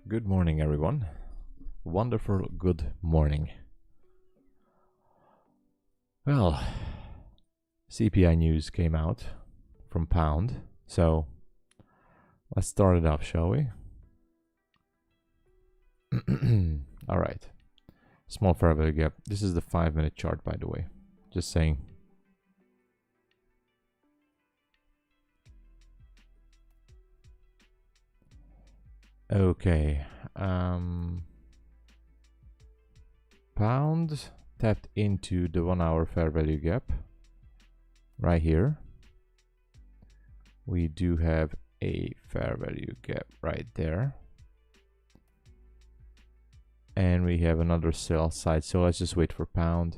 Good morning, everyone. Wonderful good morning. Well, CPI news came out from Pound, so let's start it off, shall we? All right. Small fair value gap. This is the 5-minute chart, by the way. Just saying. Okay. Pound tapped into the 1-hour fair value gap right here. We do have a fair value gap right there. And we have another sell side, so let's just wait for Pound.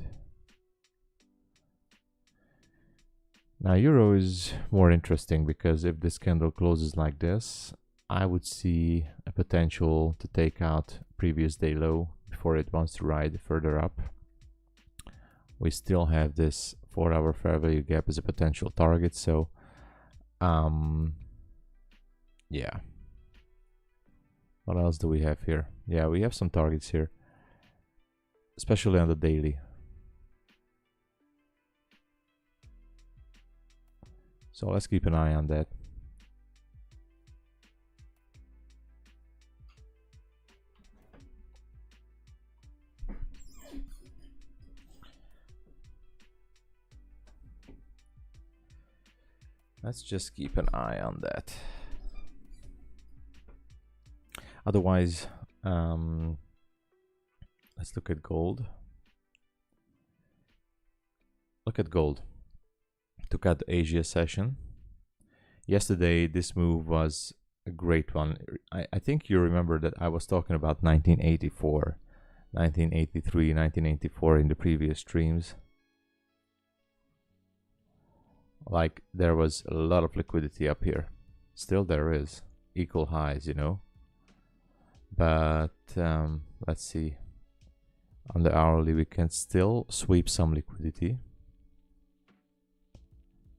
Now Euro is more interesting because if this candle closes like this, I would see a potential to take out previous day low before it wants to ride further up. We still have this 4-hour fair value gap as a potential target, so yeah. What else do we have here? Yeah, we have some targets here, especially on the daily. So let's keep an eye on that. Let's just keep an eye on that. Otherwise, let's look at gold. Look at gold. Took out the Asia session. Yesterday, this move was a great one. I think you remember that I was talking about 1984, 1983, 1984 in the previous streams. Like, there was a lot of liquidity up here. Still there is. Equal highs, you know. But let's see. On the hourly, we can still sweep some liquidity.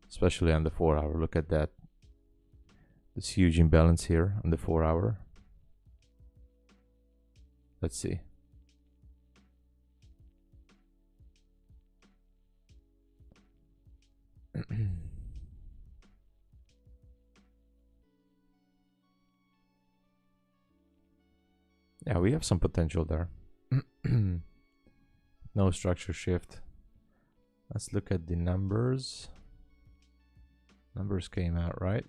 Especially on the 4-hour. Look at that. This huge imbalance here on the 4-hour. Let's see. Yeah, we have some potential there. No structure shift. Let's look at the numbers. Numbers came out, right?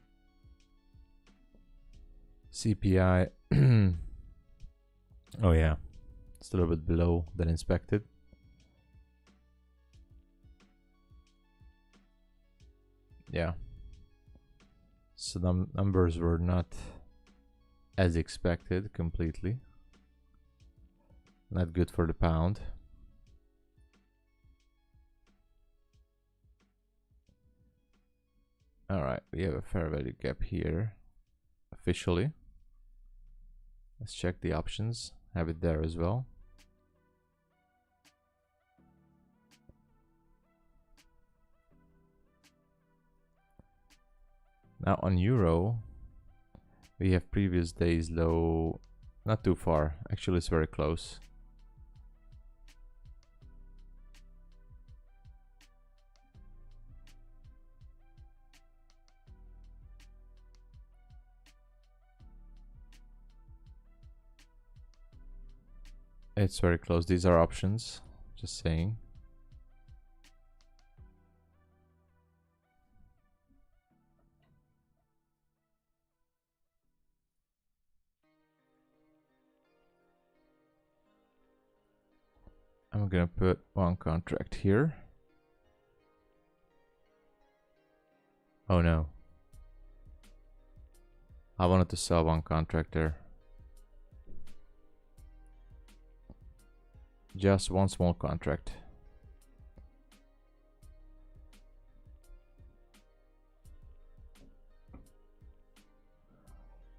CPI. Oh yeah, it's a little bit below than expected. Yeah. So the numbers were not as expected completely. Not good for the pound. All right, we have a fair value gap here officially. Let's check the options. Have it there as well. Now on Euro, we have previous day's low, not too far. Actually, it's very close. It's very close. These are options, just saying. I'm gonna put one contract here. Oh no. I wanted to sell one contract there. Just one small contract.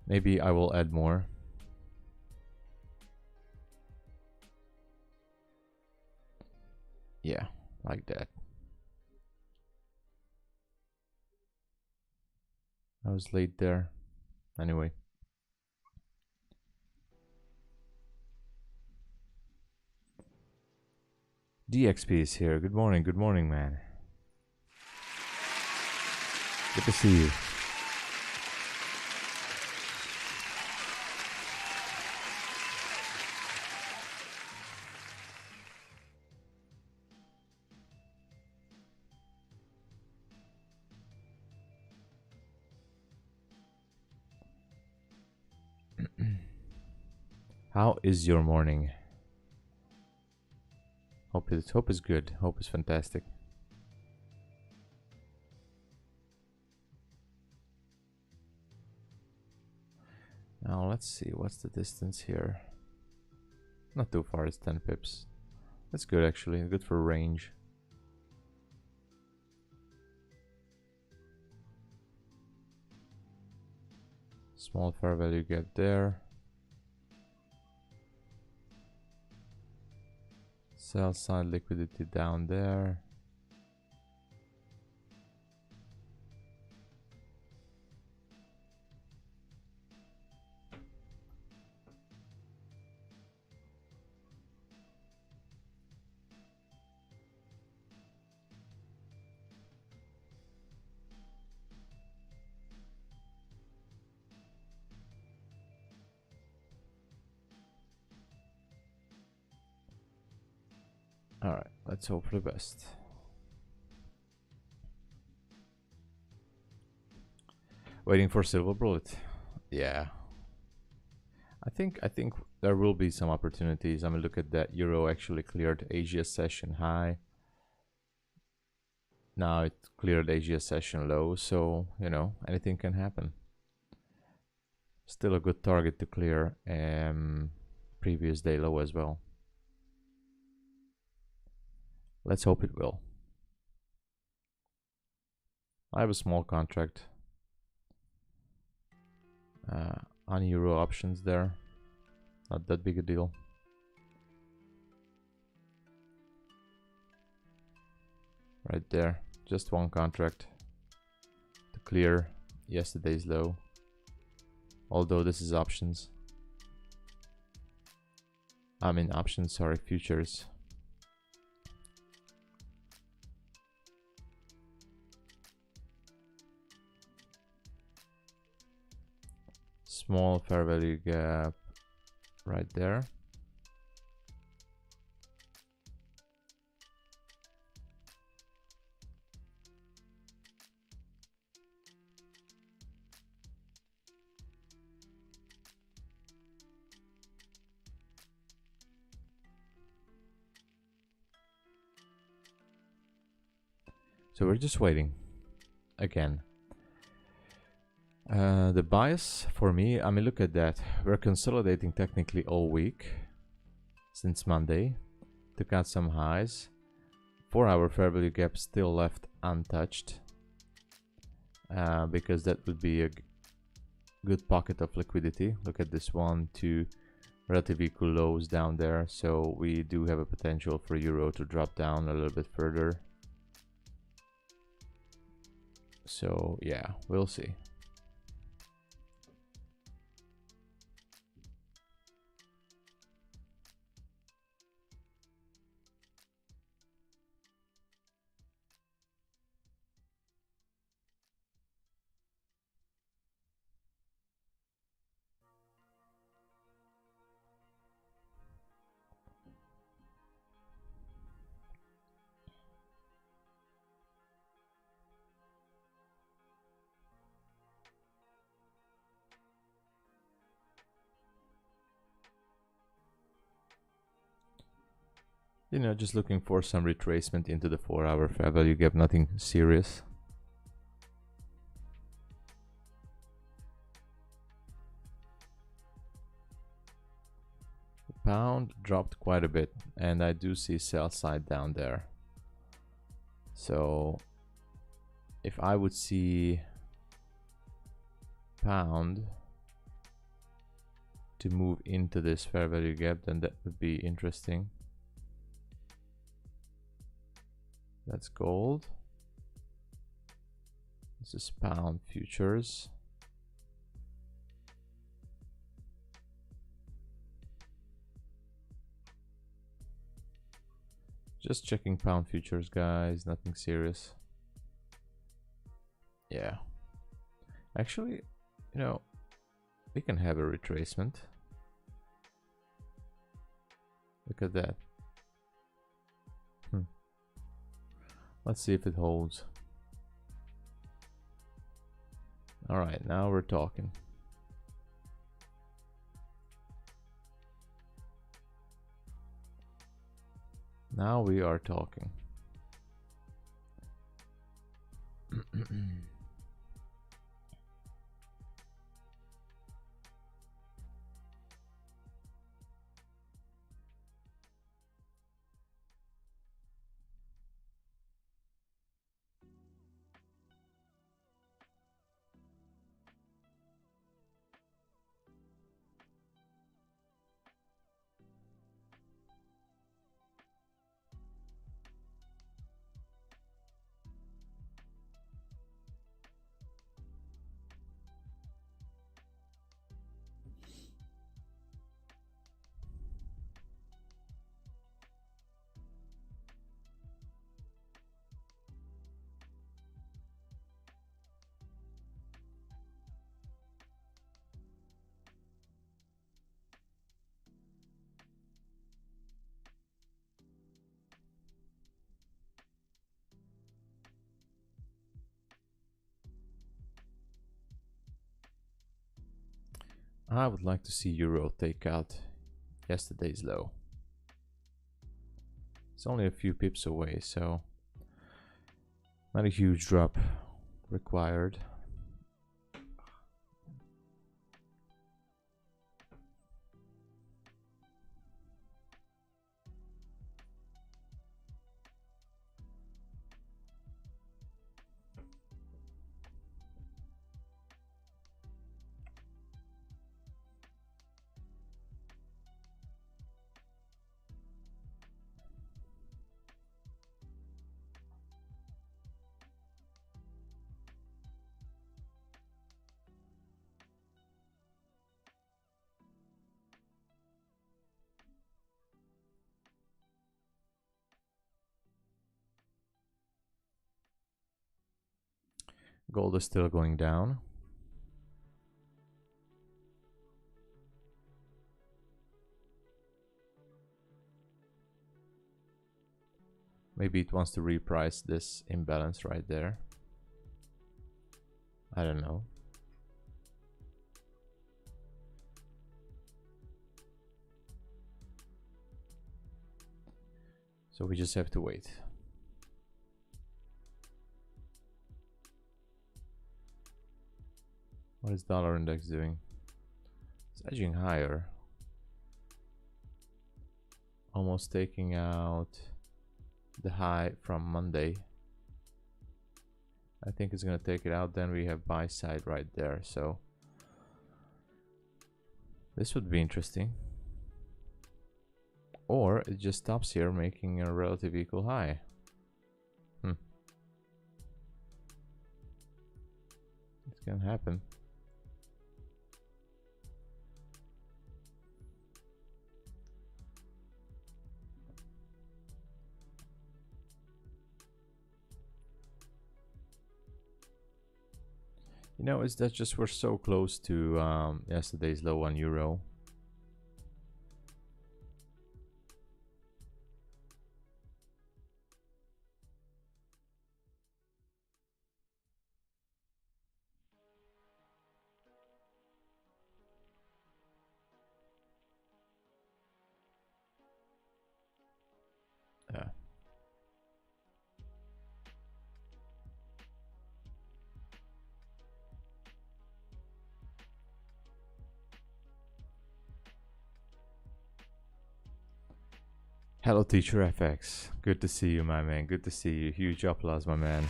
Maybe I will add more. Yeah, like that. I was late there. Anyway. DXP is here. Good morning, man. Good to see you. How is your morning? Hope is good. Hope is fantastic. Now let's see, what's the distance here? Not too far, it's 10 pips. That's good actually, good for range. Small fair value gap there. Sell side liquidity down there. Alright, let's hope for the best. Waiting for silver bullet. Yeah. I think there will be some opportunities. I mean, look at that. Euro actually cleared Asia session high. Now it cleared Asia session low, so you know, anything can happen. Still a good target to clear previous day low as well. Let's hope it will. I have a small contract on Euro options there. Not that big a deal. Right there, just one contract to clear yesterday's low. Although this is options. I mean options, sorry, futures. Small fair value gap right there. So we're just waiting again. The bias for me, I mean, look at that. We're consolidating technically all week since Monday. Took out some highs. 4-hour fair value gap still left untouched because that would be a good pocket of liquidity. Look at this 1, 2 relatively equal lows down there. So we do have a potential for Euro to drop down a little bit further. So yeah, we'll see. You know, just looking for some retracement into the 4-hour fair value gap, nothing serious. The pound dropped quite a bit, and I do see sell side down there. So if I would see pound to move into this fair value gap, then that would be interesting. That's gold. This is pound futures. Just checking pound futures, guys. Nothing serious. Yeah. Actually, you know, we can have a retracement. Look at that. Let's see if it holds. Alright, now we're talking. Now we are talking. I would like to see Euro take out yesterday's low. It's only a few pips away, so not a huge drop required. Gold is still going down. Maybe it wants to reprice this imbalance right there. I don't know. So we just have to wait. What is dollar index doing? It's edging higher. Almost taking out the high from Monday. I think it's gonna take it out. Then we have buy side right there. So this would be interesting. Or it just stops here, making a relative equal high. It can happen. You know, it's that just we're so close to yesterday's low on Euro. Yeah. Hello, Teacher FX. Good to see you, my man. Good to see you. Huge applause, my man.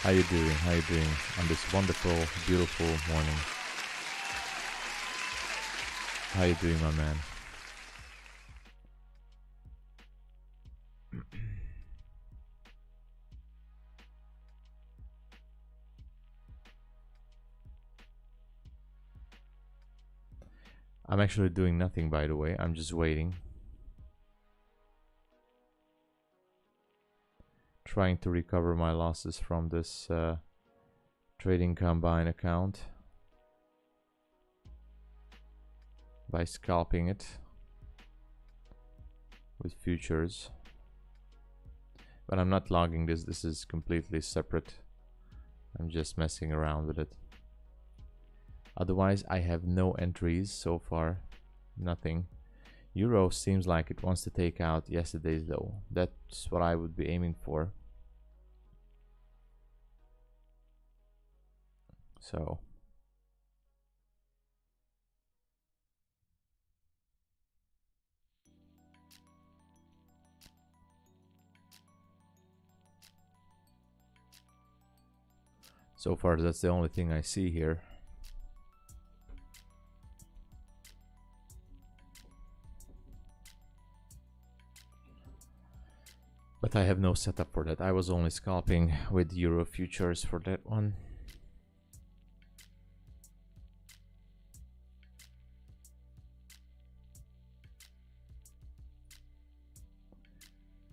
How you doing? How you doing on this wonderful, beautiful morning? How you doing, my man? I'm actually doing nothing, by the way. I'm just waiting. trying to recover my losses from this trading combine account by scalping it with futures. But I'm not logging this. This is completely separate. I'm just messing around with it. Otherwise, I have no entries so far. Nothing. Euro seems like it wants to take out yesterday's low. That's what I would be aiming for. So far that's the only thing I see here. But I have no setup for that. I was only scalping with Euro futures for that one.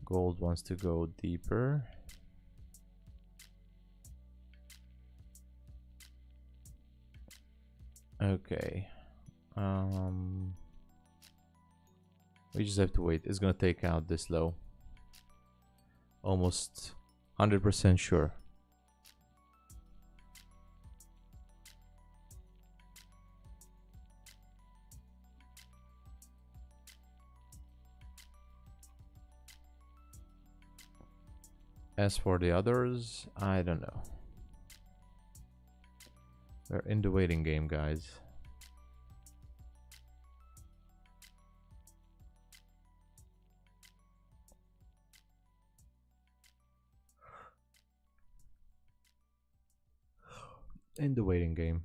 Gold wants to go deeper. Okay. We just have to wait. It's gonna take out this low. Almost 100% sure. As for the others, I don't know. We're in the waiting game, guys. In the waiting game.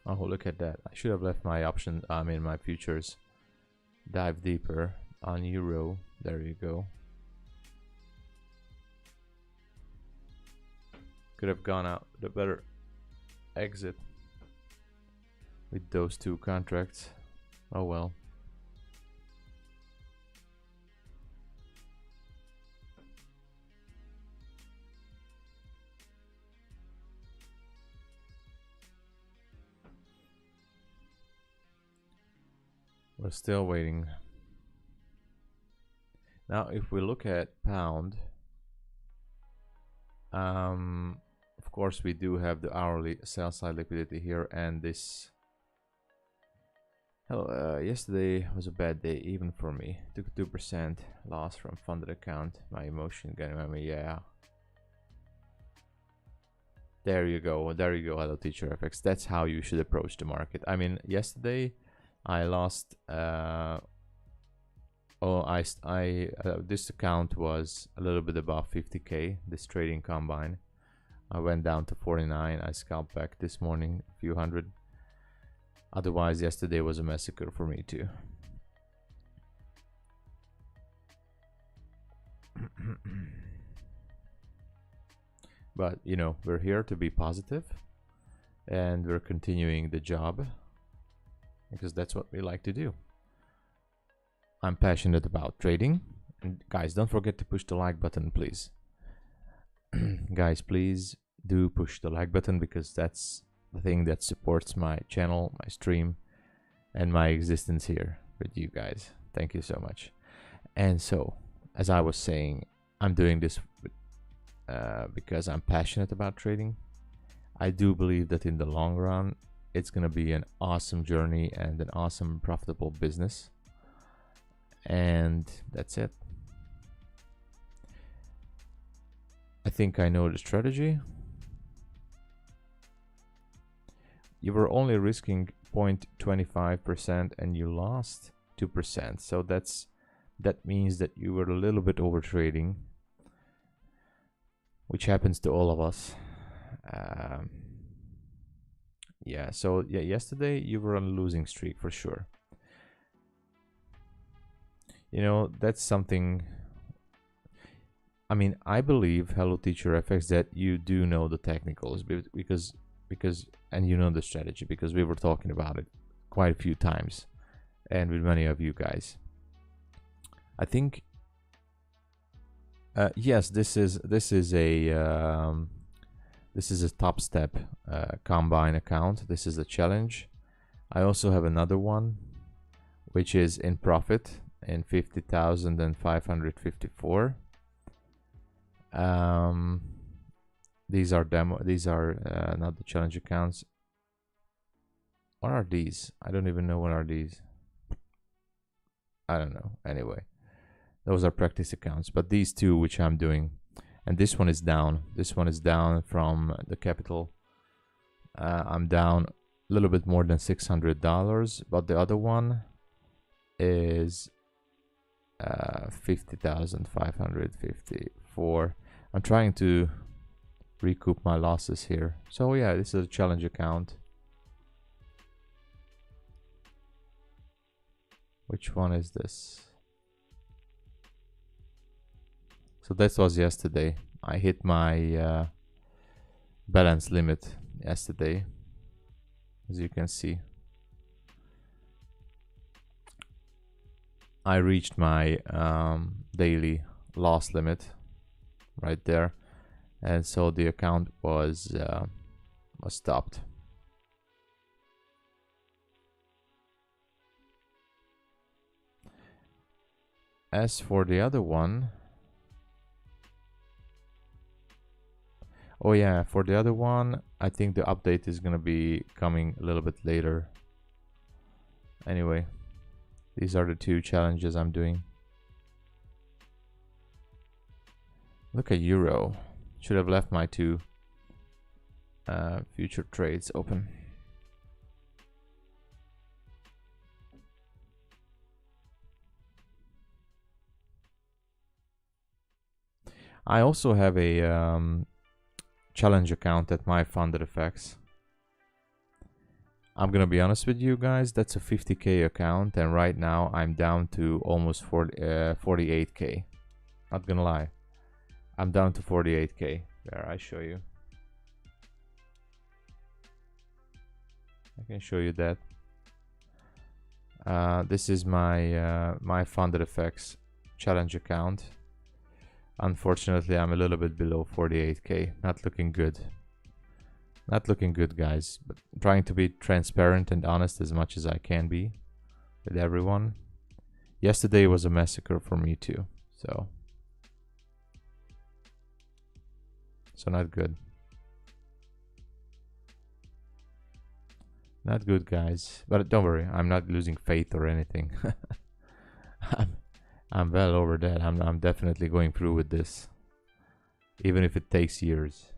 Oh, look at that. I should have left my option, my futures. Dive deeper on Euro. There you go. Could have gone out with a better exit with those two contracts. Oh well. We're still waiting. Now, if we look at pound, of course, we do have the hourly sell side liquidity here, and this. Yesterday was a bad day, even for me. Took 2% loss from funded account. My emotion getting me, yeah. There you go, Hello Teacher FX. That's how you should approach the market. I mean, yesterday I lost. This account was a little bit above 50k. This trading combine, I went down to 49. I scalped back this morning a few hundred. Otherwise, yesterday was a massacre for me too. But you know, we're here to be positive, and we're continuing the job because that's what we like to do. I'm passionate about trading, and guys, don't forget to push the like button, please. Guys, please do push the like button, because that's the thing that supports my channel, my stream, and my existence here with you guys. Thank you so much. And so, as I was saying, I'm doing this because I'm passionate about trading. I do believe that in the long run, it's going to be an awesome journey and an awesome profitable business. And that's it. I think I know the strategy. You were only risking 0.25% and you lost 2%. So that means that you were a little bit over trading, which happens to all of us. Yeah, so yeah, yesterday you were on a losing streak for sure. You know, that's something. I mean, I believe, Hello Teacher FX, that you do know the technicals because and you know the strategy, because we were talking about it quite a few times, and with many of you guys. I think yes, this is a top step combine account. This is a challenge. I also have another one which is in profit in 50,554. These are not the challenge accounts. What are these? I don't even know what are these. I don't know. Anyway, those are practice accounts, but these two which I'm doing, and this one is down. This one is down from the capital. I'm down a little bit more than $600, but the other one is 50,554. I'm trying to recoup my losses here. So yeah, this is a challenge account. Which one is this? So this was yesterday. I hit my balance limit yesterday, as you can see. I reached my daily loss limit right there, and so the account was stopped. As for the other one, oh yeah, for the other one, I think the update is gonna be coming a little bit later. Anyway, these are the two challenges I'm doing. Look at Euro. Should have left my two future trades open. I also have a challenge account at my funded FX. I'm gonna be honest with you guys, that's a 50k account, and right now I'm down to almost 48k. Not gonna lie, I'm down to 48k. There, I show you. I can show you that. This is my my funded FX challenge account. Unfortunately, I'm a little bit below 48k. Not looking good. Not looking good, guys. But trying to be transparent and honest as much as I can be with everyone. Yesterday was a massacre for me too. So not good. Not good, guys. But don't worry, I'm not losing faith or anything. I'm well over that. I'm definitely going through with this, even if it takes years.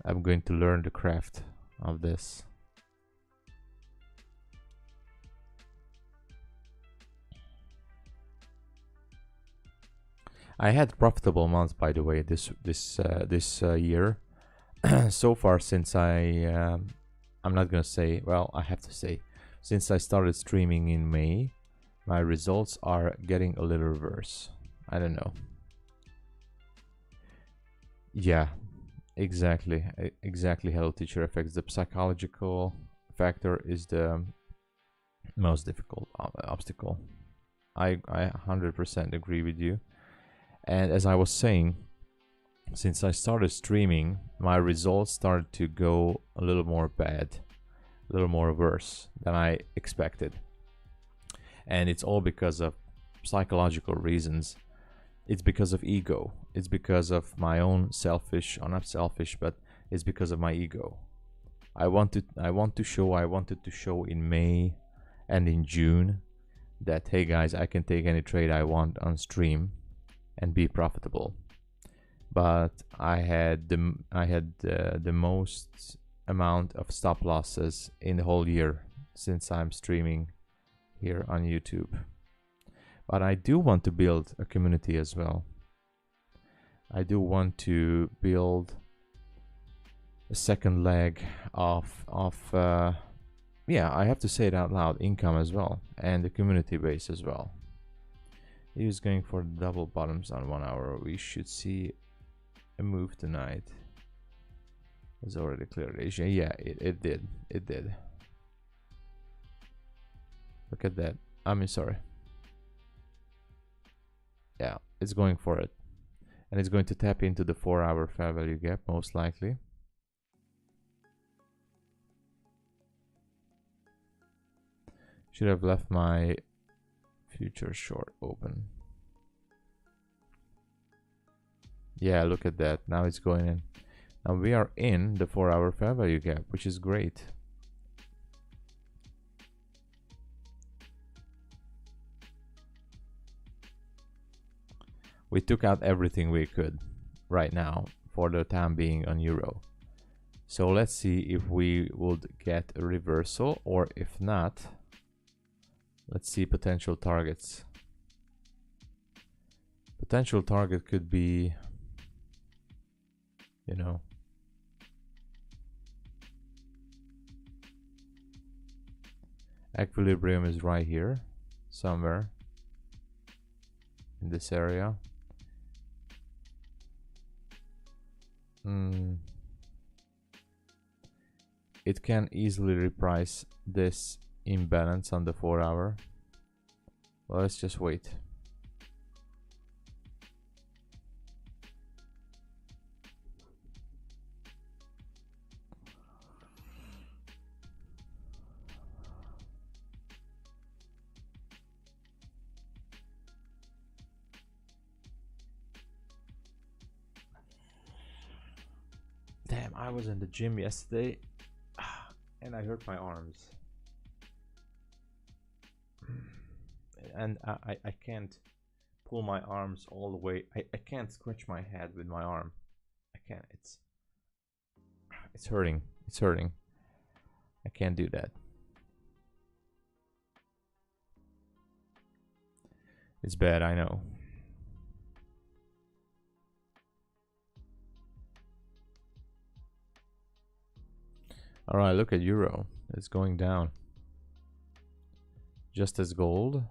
I'm going to learn the craft of this. I had profitable months, by the way, this year. So far, since I'm not gonna say, well, I have to say, since I started streaming in May, my results are getting a little worse. I don't know. Yeah, exactly. Exactly. Hello Teacher affects the psychological factor is the most difficult obstacle. I 100% agree with you. And as I was saying, since I started streaming, my results started to go a little more bad, a little more worse than I expected. And it's all because of psychological reasons. It's because of ego. It's because of my own selfish, or not selfish, but it's because of my ego. I wanted to show in May and in June that, hey guys, I can take any trade I want on stream and be profitable. But I had the most amount of stop losses in the whole year since I'm streaming here on YouTube. But I do want to build a community as well. I do want to build a second leg of yeah, I have to say it out loud, income as well, and the community base as well. He is going for double bottoms on 1 hour. We should see a move tonight. It's already cleared Asia. Yeah, it did. It did. Look at that. I mean, sorry. Yeah, it's going for it. And it's going to tap into the 4-hour fair value gap, most likely. Should have left my future short open. Yeah, look at that. Now it's going in. Now we are in the 4-hour fair value gap, which is great. We took out everything we could right now for the time being on euro. So let's see if we would get a reversal, or if not, let's see potential targets. Potential target could be, you know, equilibrium is right here, somewhere in this area. It can easily reprice this imbalance on the 4-hour. Well, let's just wait. Damn, I was in the gym yesterday and I hurt my arms. And I can't pull my arms all the way. I can't scratch my head with my arm. I can't. It's hurting. It's hurting. I can't do that. It's bad, I know. All right, look at euro. It's going down. Just as gold.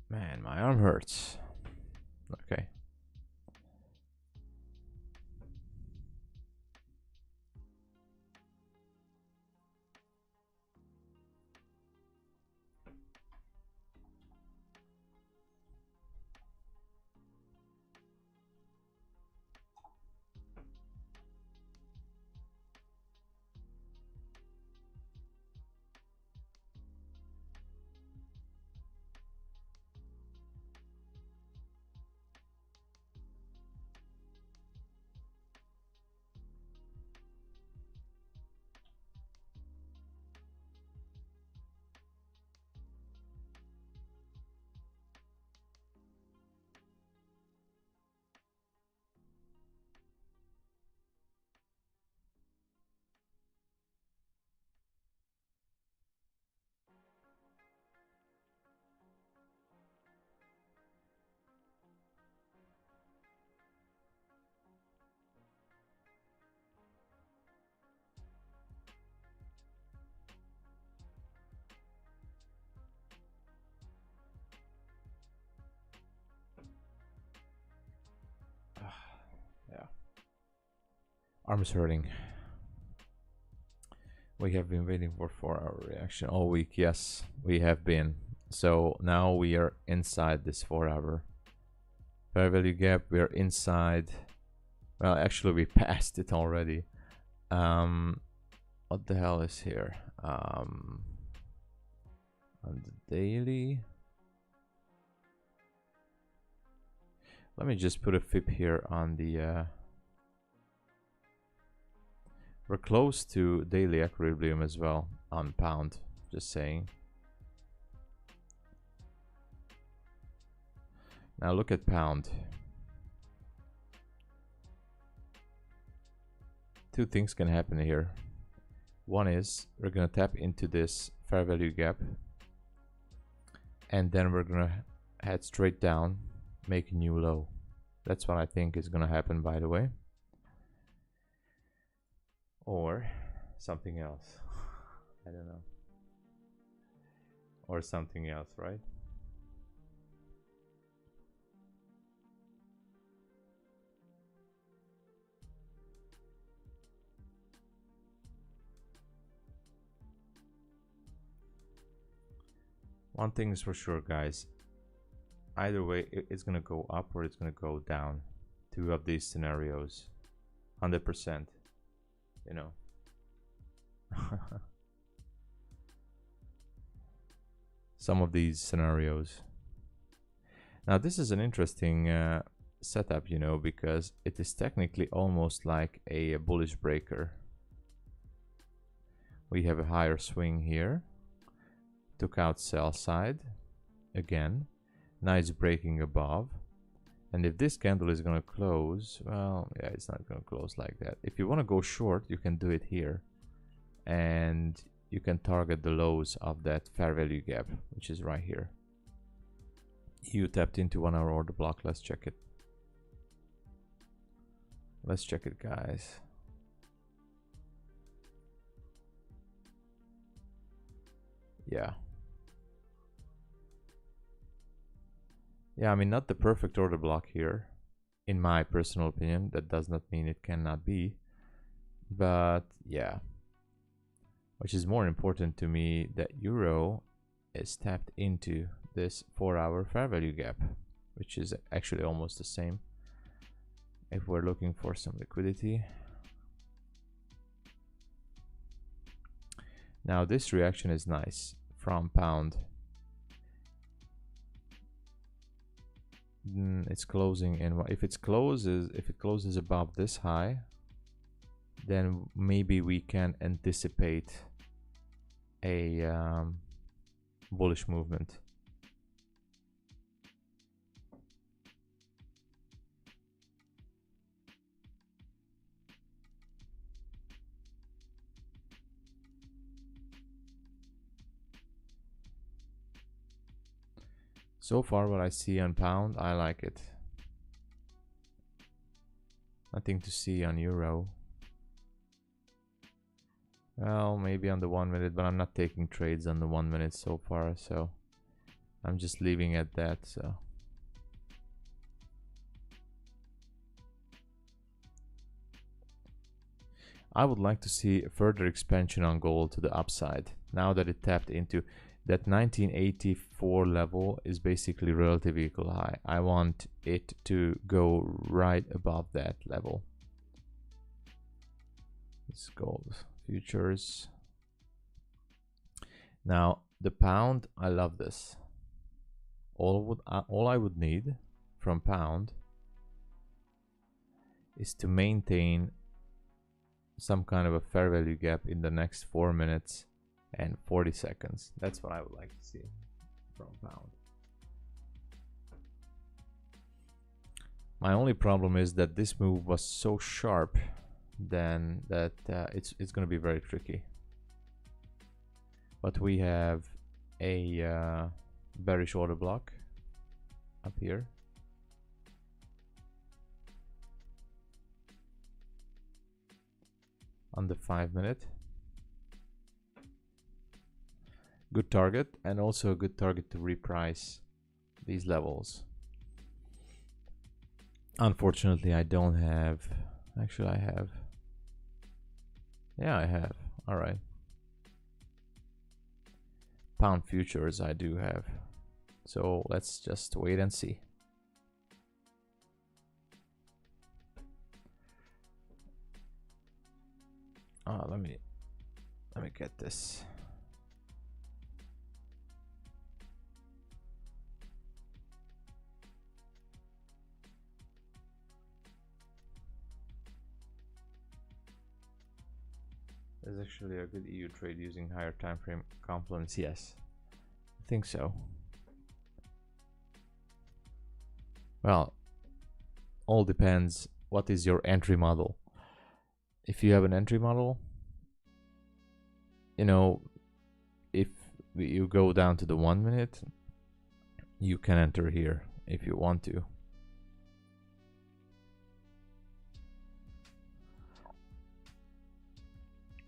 Man, my arm hurts. Okay. Yeah. Arm is hurting. We have been waiting for 4-hour reaction all week. Yes, we have been. So now we are inside this 4-hour fair value gap. We are inside. Well, actually, we passed it already. What the hell is here? On the daily. Let me just put a fib here on the. We're close to daily equilibrium as well on pound. Just saying. Now look at pound. two things can happen here. One is we're gonna tap into this fair value gap, and then we're gonna head straight down, make a new low. That's what I think is gonna happen, by the way. Or something else. I don't know. Or something else, right? One thing is for sure, guys. Either way, it's gonna go up or it's gonna go down. Two of these scenarios, 100%. You know. Some of these scenarios. Now this is an interesting setup, you know, because it is technically almost like a bullish breaker. We have a higher swing here. Took out sell side again. Now it's breaking above. And if this candle is going to close, well, yeah, it's not going to close like that. If you want to go short, you can do it here. And you can target the lows of that fair value gap, which is right here. You tapped into 1 hour order block. Let's check it. Let's check it, guys. Yeah. Yeah, I mean, not the perfect order block here, in my personal opinion. That does not mean it cannot be. But yeah. Which is more important to me, that euro is tapped into this 4 hour fair value gap, which is actually almost the same. If we're looking for some liquidity. Now this reaction is nice from pound. It's closing in. If it closes above this high, then maybe we can anticipate a bullish movement. So far, what I see on pound, I like it. Nothing to see on euro. Well, maybe on the 1 minute, but I'm not taking trades on the 1 minute so far, so I'm just leaving at that. So I would like to see a further expansion on gold to the upside. Now that it tapped into that 1984 level, is basically relative equal high. I want it to go right above that level. It's gold futures. Now the pound, I love this. All I would need from pound is to maintain some kind of a fair value gap in the next 4 minutes and 40 seconds. That's what I would like to see from pound. My only problem is that this move was so sharp then that it's going to be very tricky. But we have a bearish order block up here. On the 5 minute. Good target, and also a good target to reprice these levels. Unfortunately, I don't have. Actually, I have. Yeah, I have. All right. Pound futures, I do have. So let's just wait and see. Let me get this. There's actually a good EU trade using higher time frame confluence. Yes, I think so. Well, all depends what is your entry model. if you have an entry model, you know, if you go down to the 1 minute, you can enter here if you want to.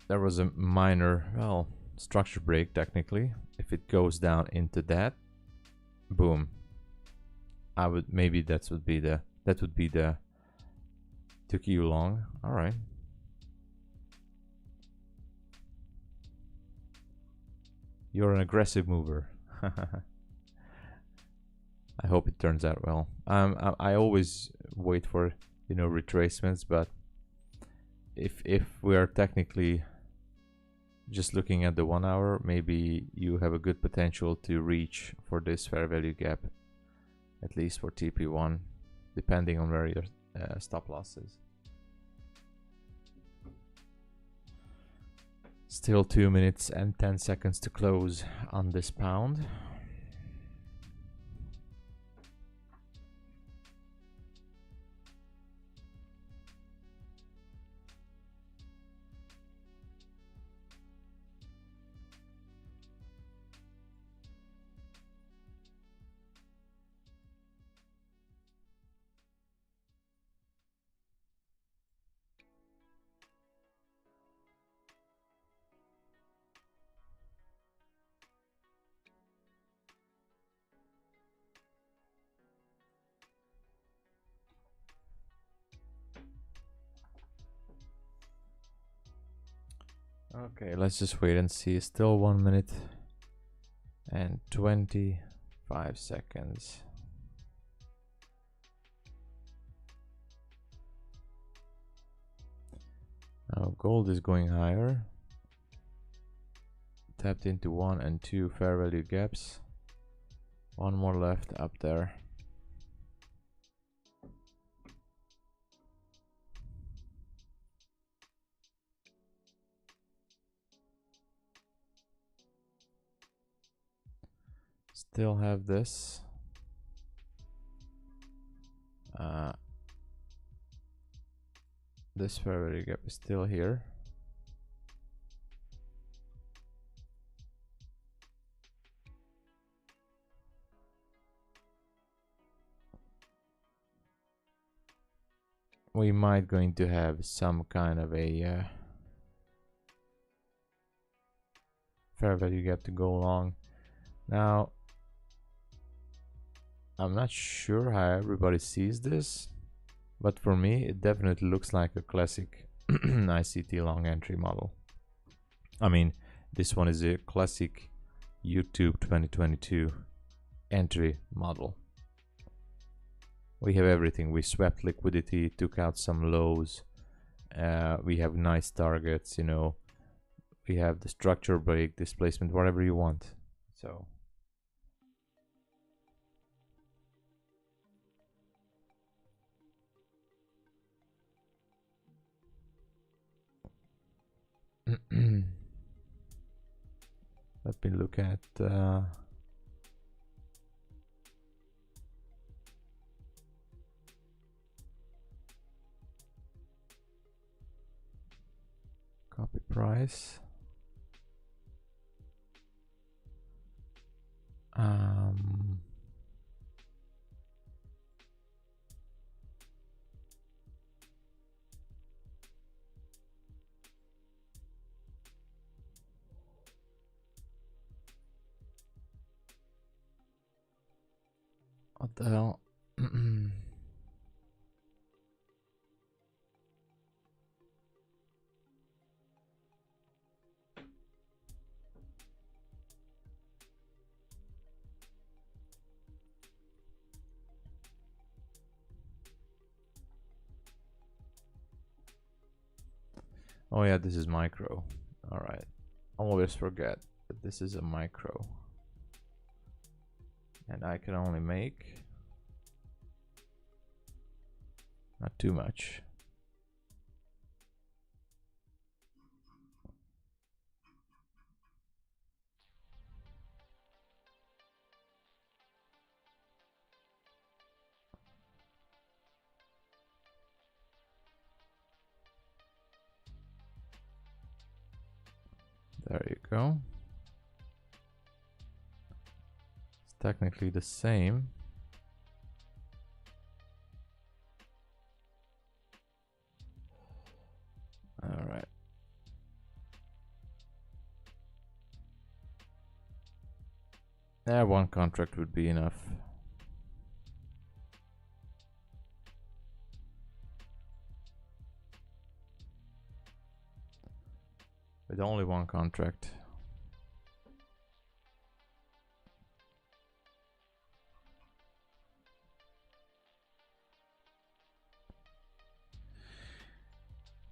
There was a minor, well, structure break technically. If it goes down into that, boom. I would, maybe that would be the took you long. All right. You're an aggressive mover. I hope it turns out well. I always wait for, you know, retracements, but if we are technically just looking at the 1 hour, maybe you have a good potential to reach for this fair value gap, at least for TP1, depending on where your stop loss is. Still 2 minutes and 10 seconds to close on this pound. Okay, let's just wait and see. Still 1 minute and 25 seconds. Now gold is going higher. Tapped into 1 and 2 fair value gaps. One more left up there. Still have this. This fair value gap is still here. We might going to have some kind of a fair value gap to go along. Now, I'm not sure how everybody sees this, but for me, it definitely looks like a classic ICT long entry model. I mean, this one is a classic YouTube 2022 entry model. We have everything. We swept liquidity, took out some lows. We have nice targets, you know. We have the structure break, displacement, whatever you want. So let me look at copy price. What the hell? Oh yeah, this is micro. All right. Always forget that this is a micro. And I can only make not too much. There you go. It's technically the same. All right. Yeah, one contract would be enough. With only one contract.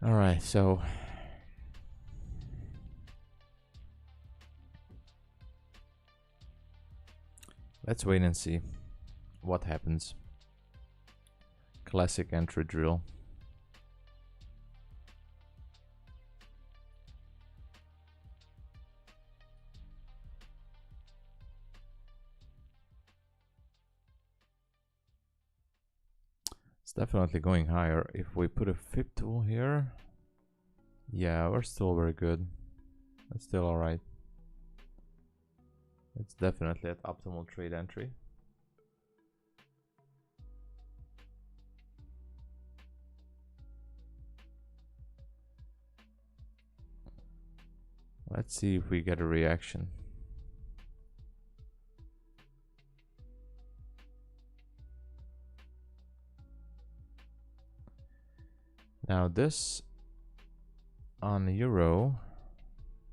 All right, so let's wait and see what happens. Classic entry drill. It's definitely going higher. If we put a fib tool here, yeah, we're still very good. That's still all right. It's definitely at optimal trade entry. Let's see if we get a reaction. Now this on euro,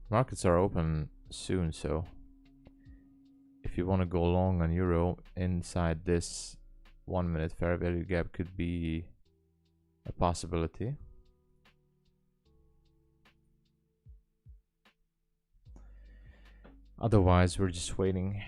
markets are open soon, so if you want to go long on euro inside this 1 minute fair value gap could be a possibility. Otherwise, we're just waiting.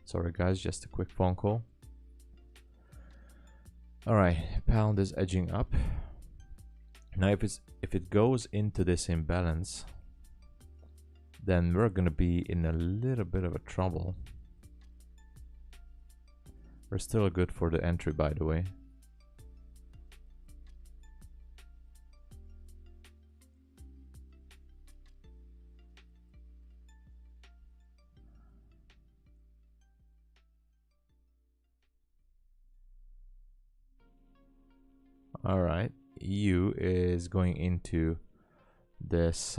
Sorry guys, just a quick phone call. All right, pound is edging up. Now if it goes into this imbalance, then we're gonna be in a little bit of a trouble. We're still good for the entry, by the way. All right, EU is going into this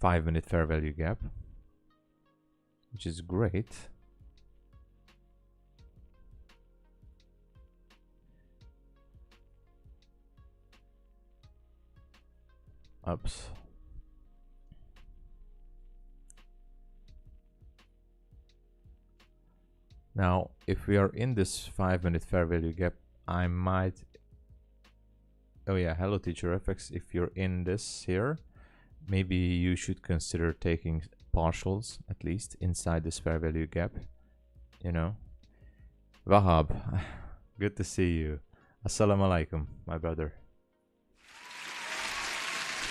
5-minute fair value gap, which is great. Oops. Now, if we are in this 5-minute fair value gap, I might... Oh yeah, hello teacher FX. If you're in this here, maybe you should consider taking partials, at least, inside this fair value gap. You know? Wahab, good to see you. Assalamu alaikum, my brother.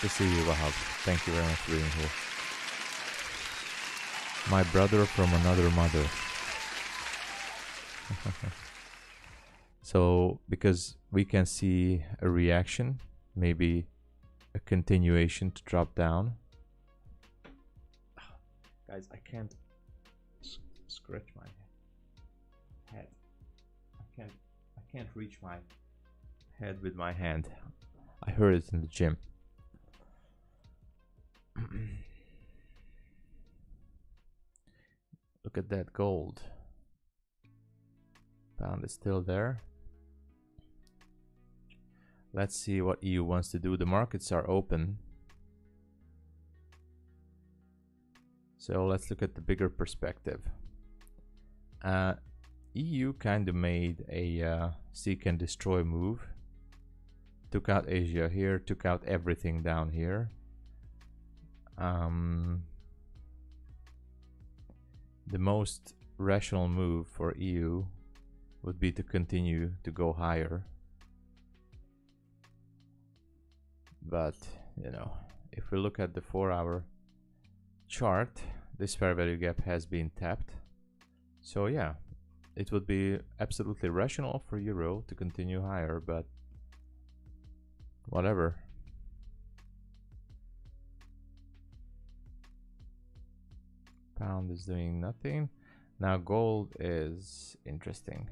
Good to see you, Wahab. Thank you very much for being here. My brother from another mother. So, because we can see a reaction, maybe a continuation to drop down. Guys, I can't scratch my head. I can't reach my head with my hand. I heard it in the gym. Look at that gold. Pound is still there. Let's see what EU wants to do. The markets are open. So let's look at the bigger perspective. EU kind of made a seek and destroy move. Took out Asia here, took out everything down here. The most rational move for EU would be to continue to go higher. But, you know, if we look at the 4-hour chart, this fair value gap has been tapped. So yeah, it would be absolutely rational for Euro to continue higher, but whatever. Pound is doing nothing. Now gold is interesting.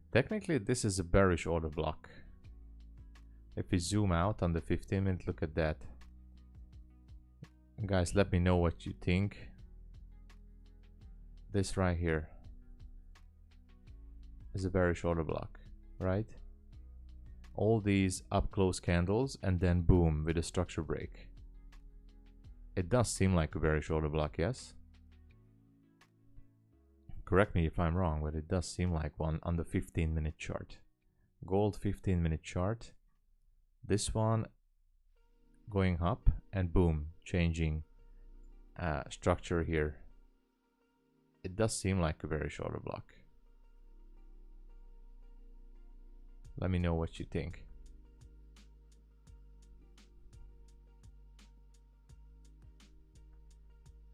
Technically, this is a bearish order block. If we zoom out on the 15-minute, look at that. Guys, let me know what you think. This right here is a bearish order block, right? All these up close candles and then boom with a structure break. It does seem like a bearish order block, yes? Correct me if I'm wrong, but it does seem like one on the 15-minute chart. Gold 15-minute chart. This one going up and boom, changing structure here. It does seem like a bearish order block. Let me know what you think.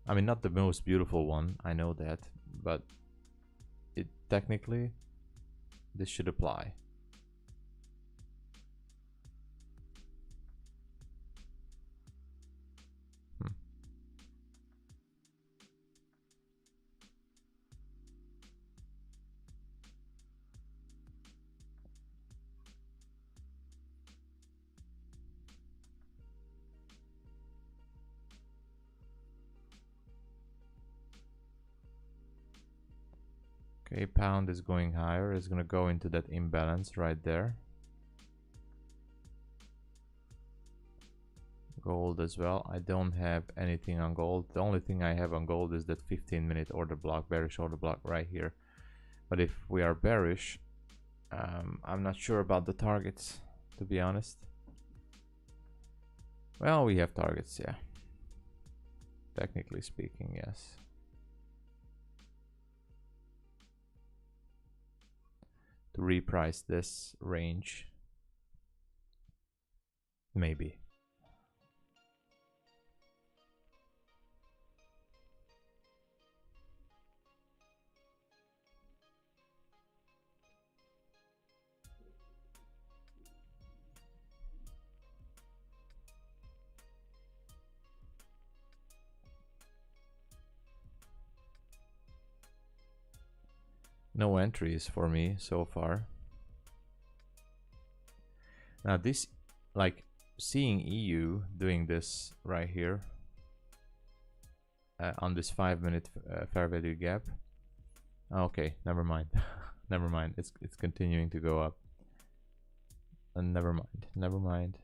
I mean, not the most beautiful one, I know that, but it technically, this should apply. Okay, pound is going higher. It's gonna go into that imbalance right there. Gold as well. I don't have anything on gold. The only thing I have on gold is that 15-minute order block, bearish order block right here. But if we are bearish, I'm not sure about the targets, to be honest. Well, we have targets, yeah. Technically speaking, yes. To reprice this range, maybe. No entries for me so far. Now this, like, seeing EU doing this right here on this 5-minute fair value gap. Okay, never mind. Never mind. It's continuing to go up. never mind. Never mind.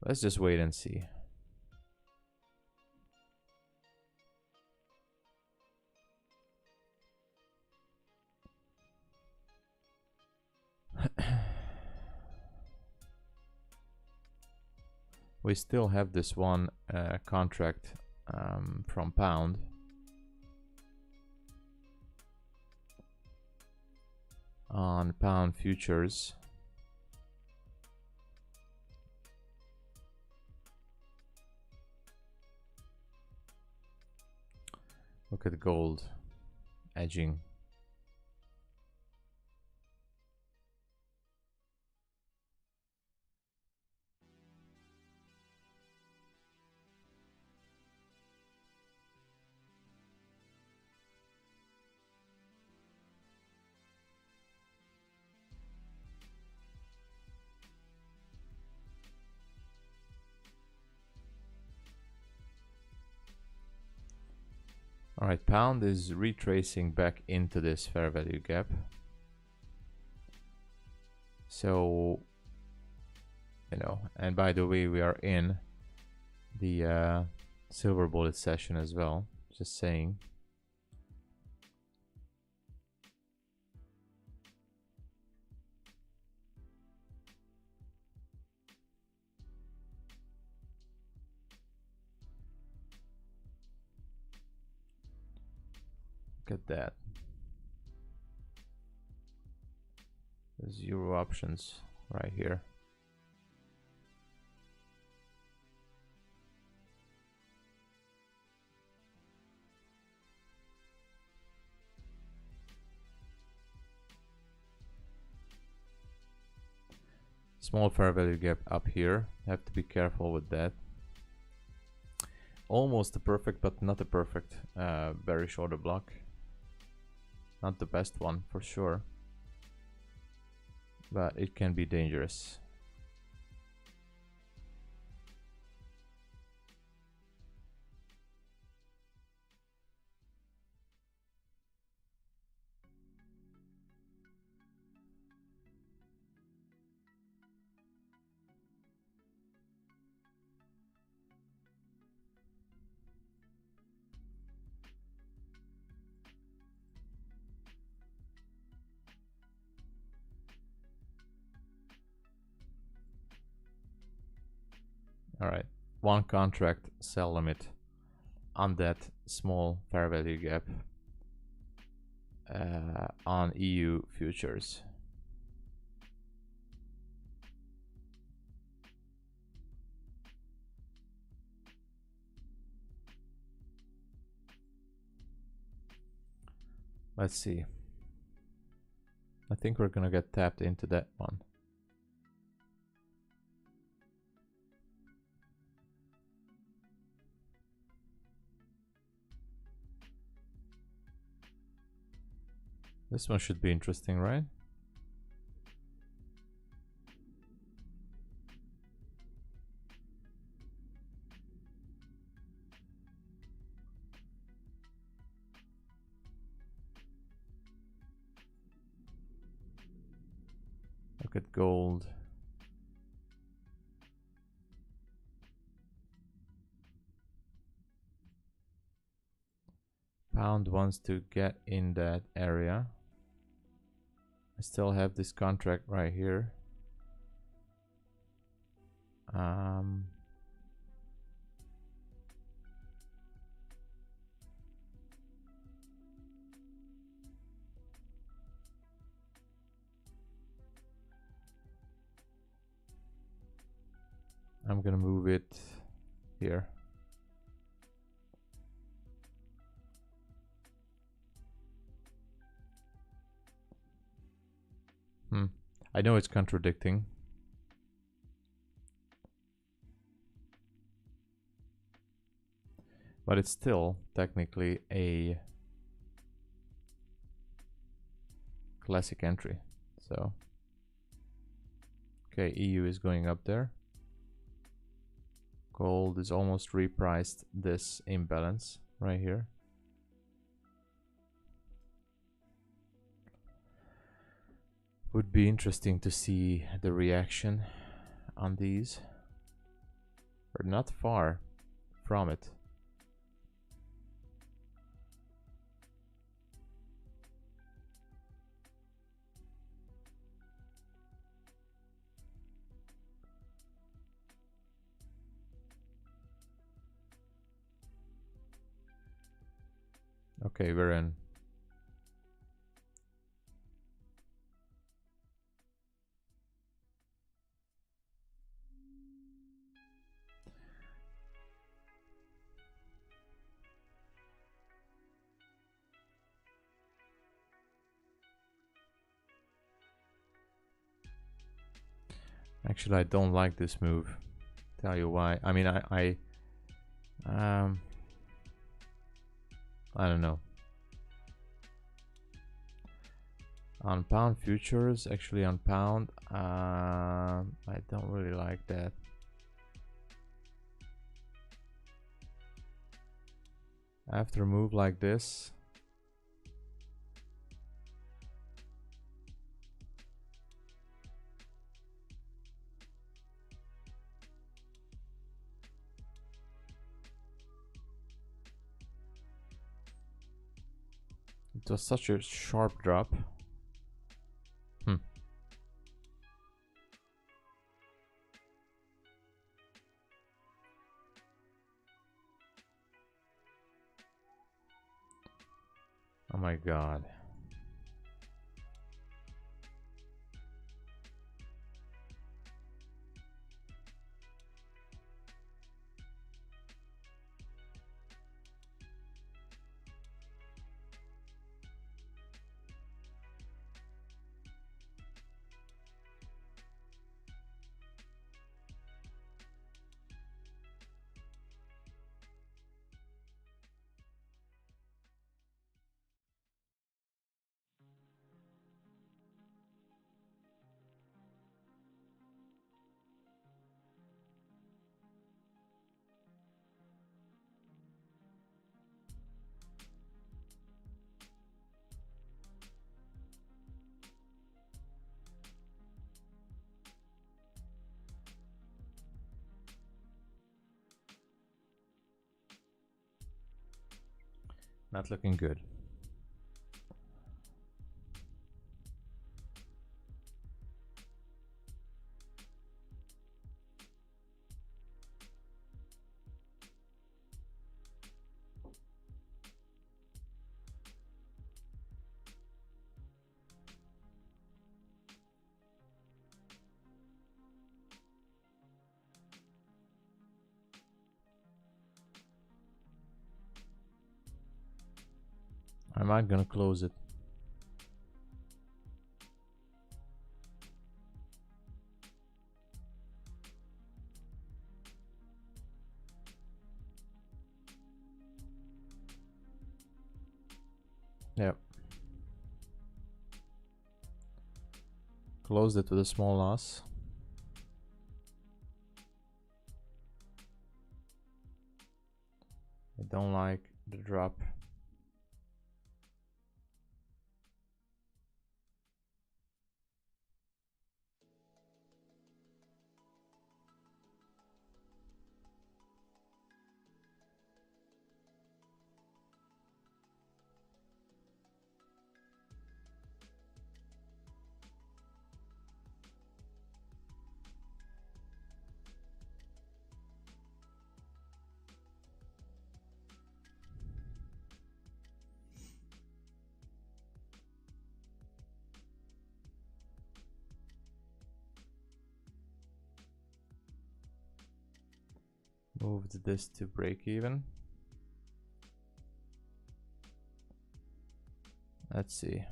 Let's just wait and see. We still have this one contract from Pound. On Pound futures. Look at gold edging. All right, Pound is retracing back into this fair value gap. So, you know, and by the way, we are in the silver bullet session as well, just saying. Look at that. There's euro options right here. Small fair value gap up here. Have to be careful with that. Almost a perfect, but not a perfect bearish order block. Not the best one for sure, but it can be dangerous. All right, one contract sell limit on that small fair value gap on EU futures. Let's see. I think we're gonna get tapped into that one. This one should be interesting, right? Look at gold. Pound wants to get in that area. I still have this contract right here. I'm gonna move it here. I know it's contradicting. But it's still technically a classic entry. So, okay, EU is going up there. Gold is almost repriced this imbalance right here. Would be interesting to see the reaction on these. We're not far from it. Okay, we're in. Actually, I don't like this move. Tell you why. I mean, I don't know. On pound futures, actually on pound, I don't really like that. After a move like this, it was such a sharp drop. Oh my god. Not looking good. I'm not gonna close it. Yep. Closed it with a small loss. I don't like the drop. Moved this to break even. Let's see.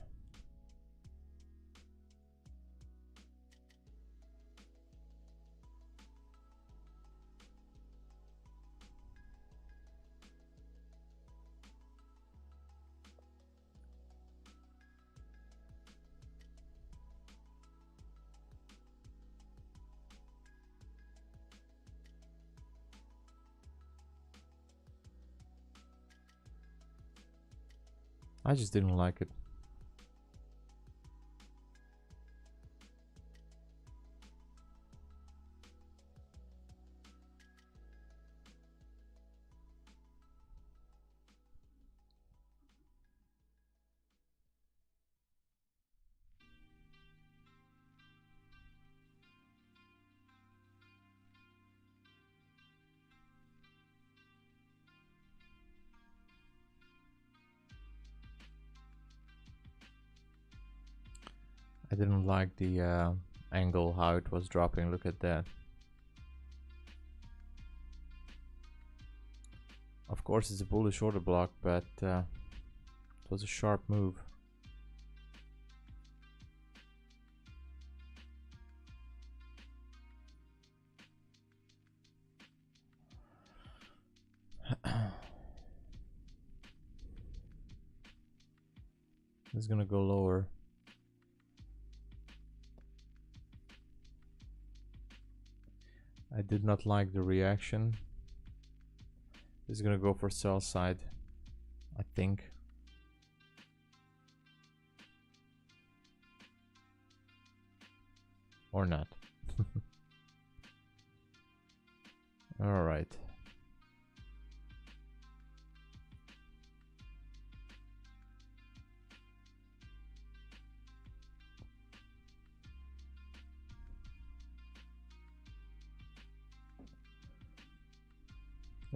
I just didn't like it. I didn't like the angle, how it was dropping. Look at that. Of course, it's a bullish order block, but it was a sharp move. It's gonna go lower. I did not like the reaction. It's gonna go for sell side, I think. Or not. All right.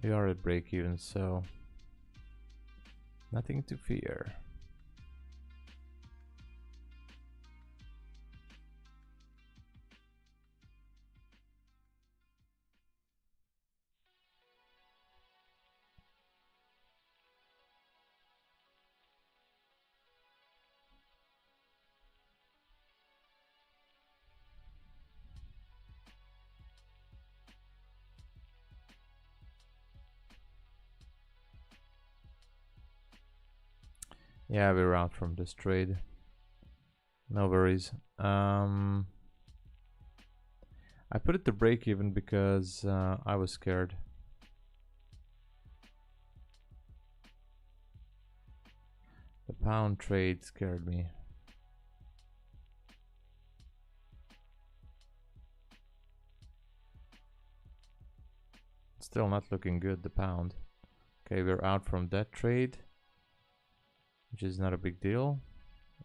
We are at break even, so nothing to fear. Yeah, we're out from this trade. No worries. I put it to break even because I was scared. The pound trade scared me. Still not looking good, the pound. Okay, we're out from that trade, which is not a big deal.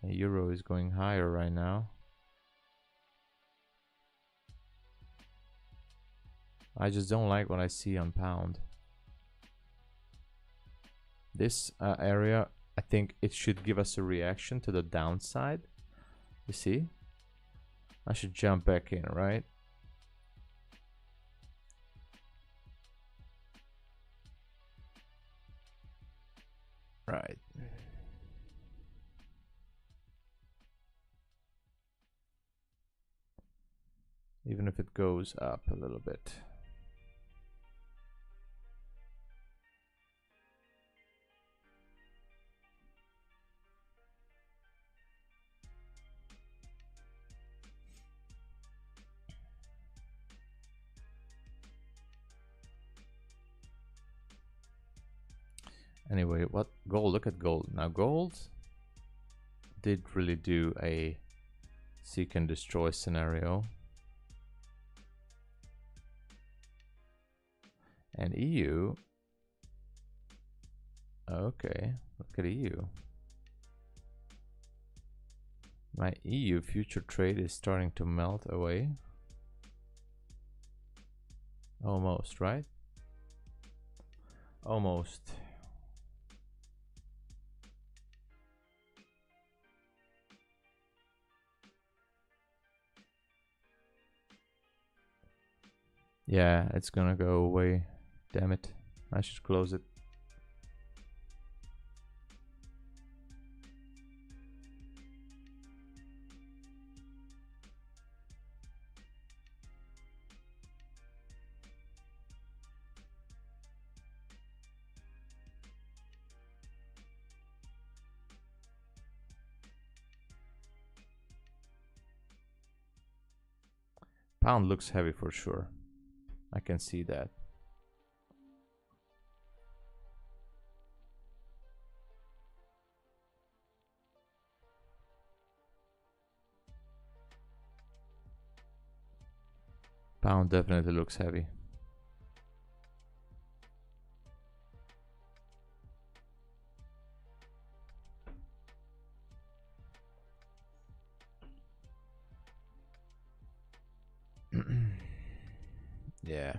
The euro is going higher right now. I just don't like what I see on pound. This area, I think it should give us a reaction to the downside. You see? I should jump back in, right? Right. Even if it goes up a little bit. Anyway, what gold? Look at gold. Now gold did really do a seek and destroy scenario. And EU, okay, look at EU. My EU future trade is starting to melt away. Almost, right? Almost. Yeah, it's gonna go away. Damn it. I should close it. Pound looks heavy for sure. I can see that. Pound definitely looks heavy. Yeah.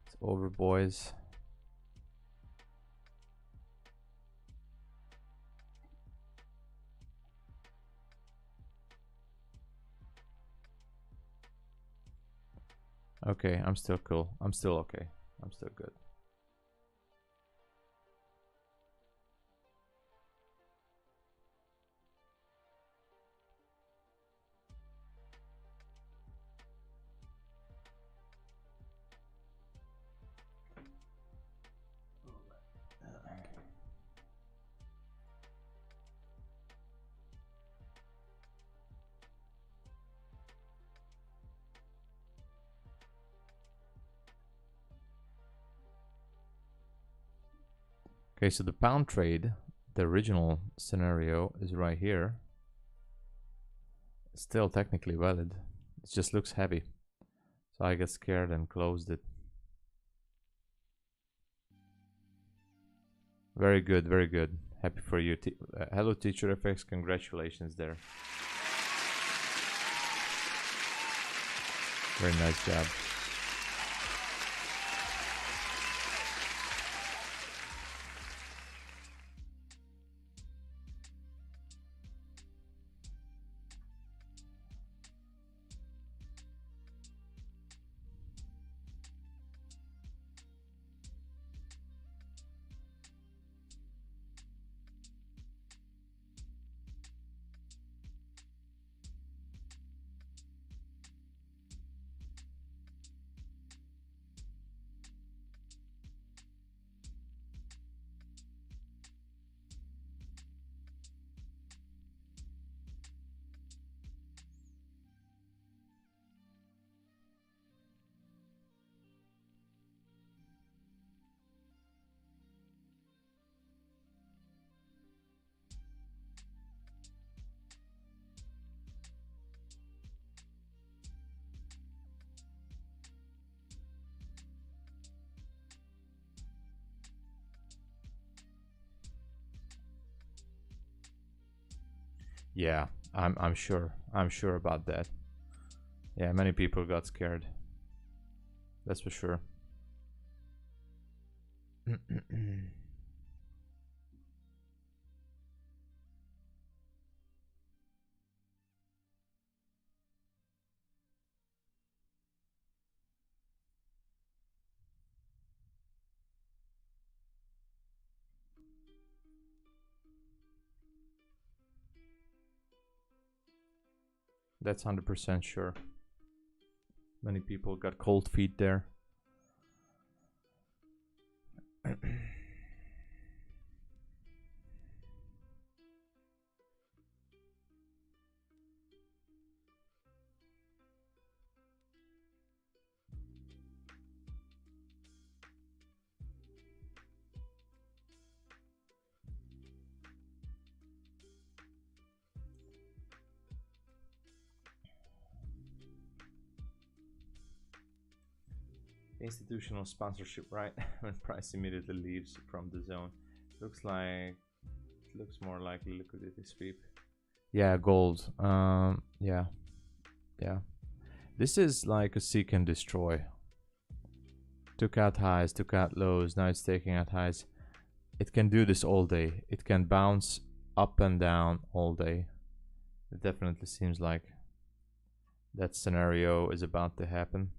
It's over, boys. Okay, I'm still cool. I'm still okay. I'm still good. Okay, so the pound trade, the original scenario is right here. It's still technically valid. It just looks heavy. So I got scared and closed it. Very good, very good. Happy for you. Hello, Teacher FX. Congratulations there. Very nice job. Yeah, I'm sure. I'm sure about that. Yeah, many people got scared. That's for sure. That's 100% sure. Many people got cold feet there. Institutional sponsorship, right? When price immediately leaves from the zone. Looks more like a liquidity sweep. Yeah, gold. Yeah. This is like a seek and destroy. Took out highs, took out lows, now it's taking out highs. It can do this all day. It can bounce up and down all day. It definitely seems like that scenario is about to happen.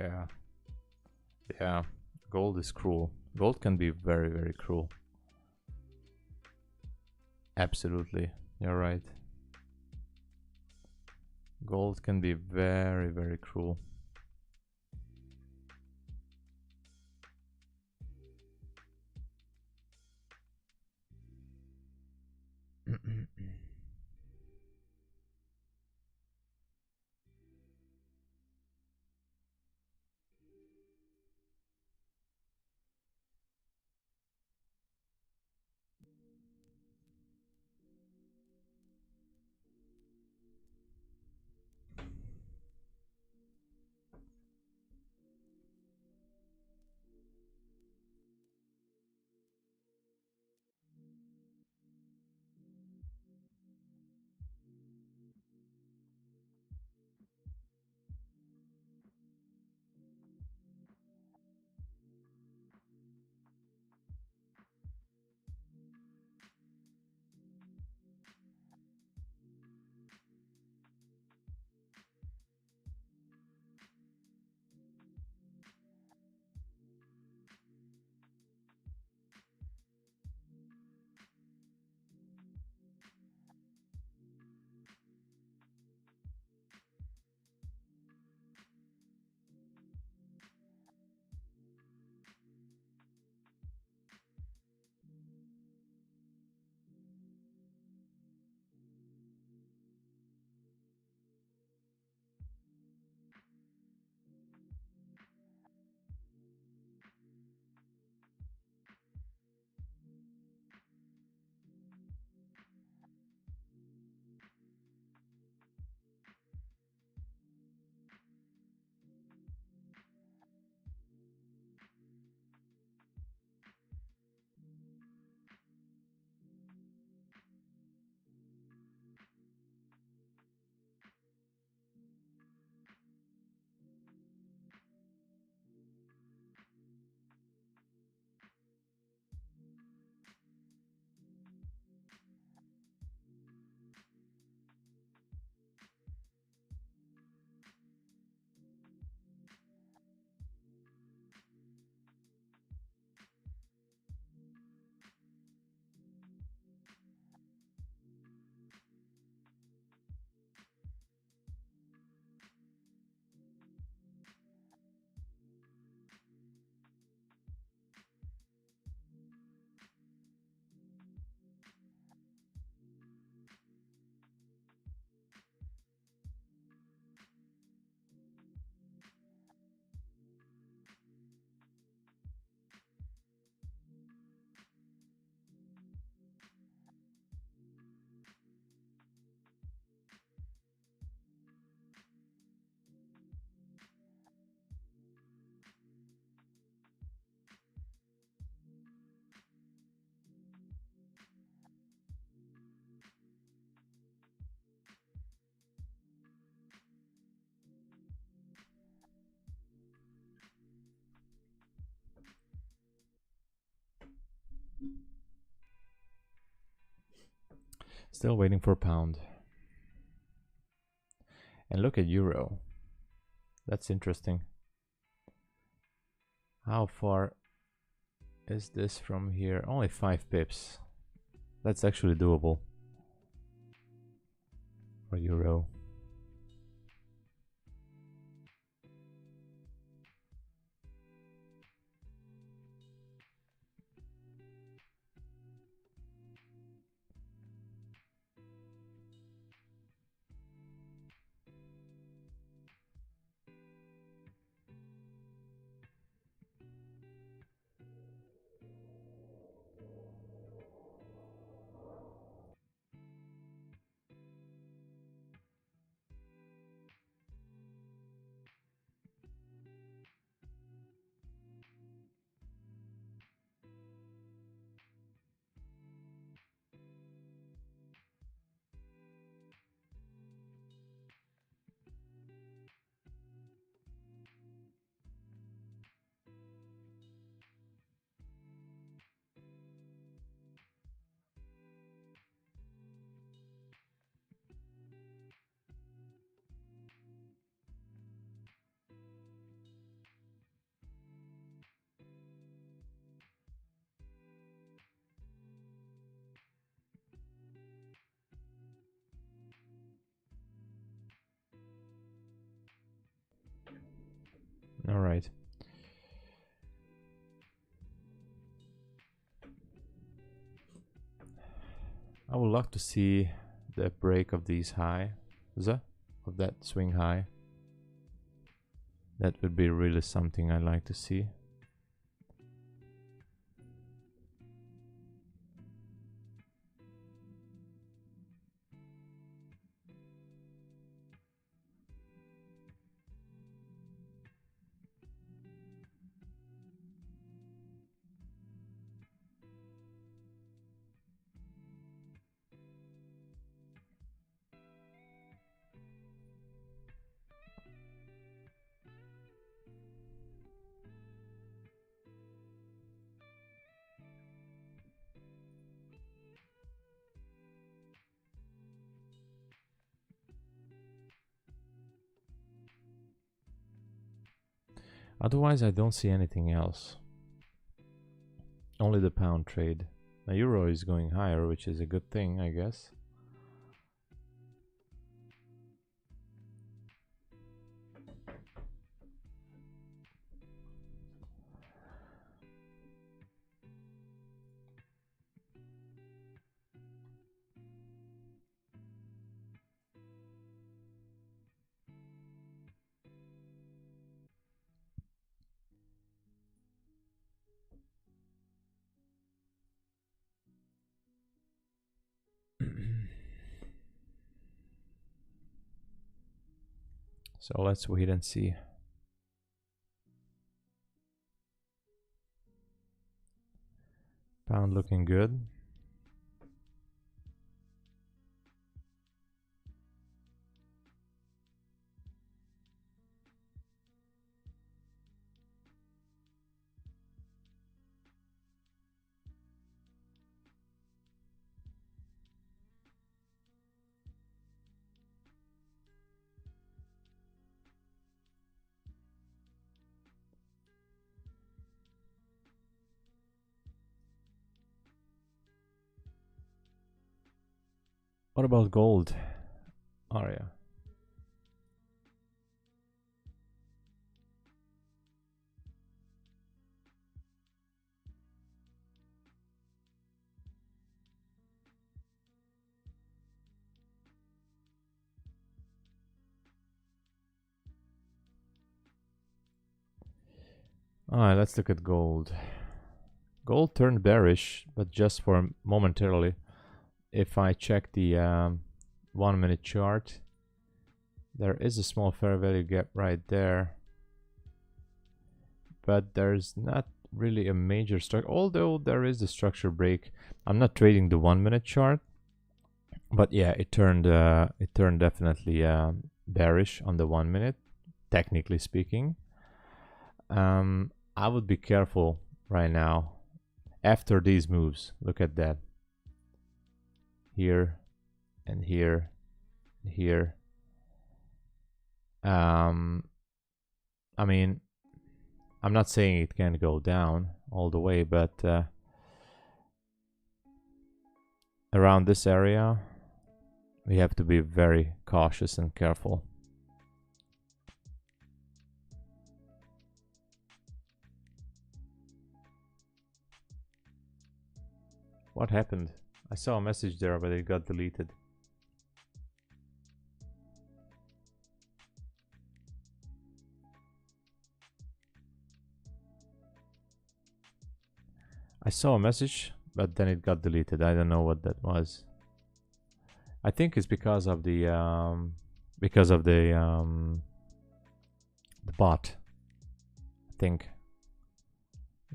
Yeah. Yeah. Gold is cruel. Gold can be very, very cruel. Absolutely. You're right. Gold can be very, very cruel. Still waiting for pound. And look at euro. That's interesting. How far is this from here? Only 5 pips. That's actually doable for euro. I would love to see the break of these high, of that swing high. That would be really something I'd like to see. Otherwise, I don't see anything else. Only the pound trade. Now, euro is going higher, which is a good thing, I guess. So let's wait and see. Pound looking good. What about gold? Oh yeah. Alright, let's look at gold. Gold turned bearish, but just for momentarily. If I check the 1 minute chart, there is a small fair value gap right there. But there's not really a major structure, although there is a structure break. I'm not trading the 1 minute chart, but yeah, it turned definitely bearish on the 1 minute, technically speaking. I would be careful right now after these moves. Look at that. Here and here and here. I mean, I'm not saying it can go down all the way, but around this area, we have to be very cautious and careful. What happened? I saw a message there, but it got deleted. I saw a message, but then it got deleted. I don't know what that was. I think it's because of the bot. I think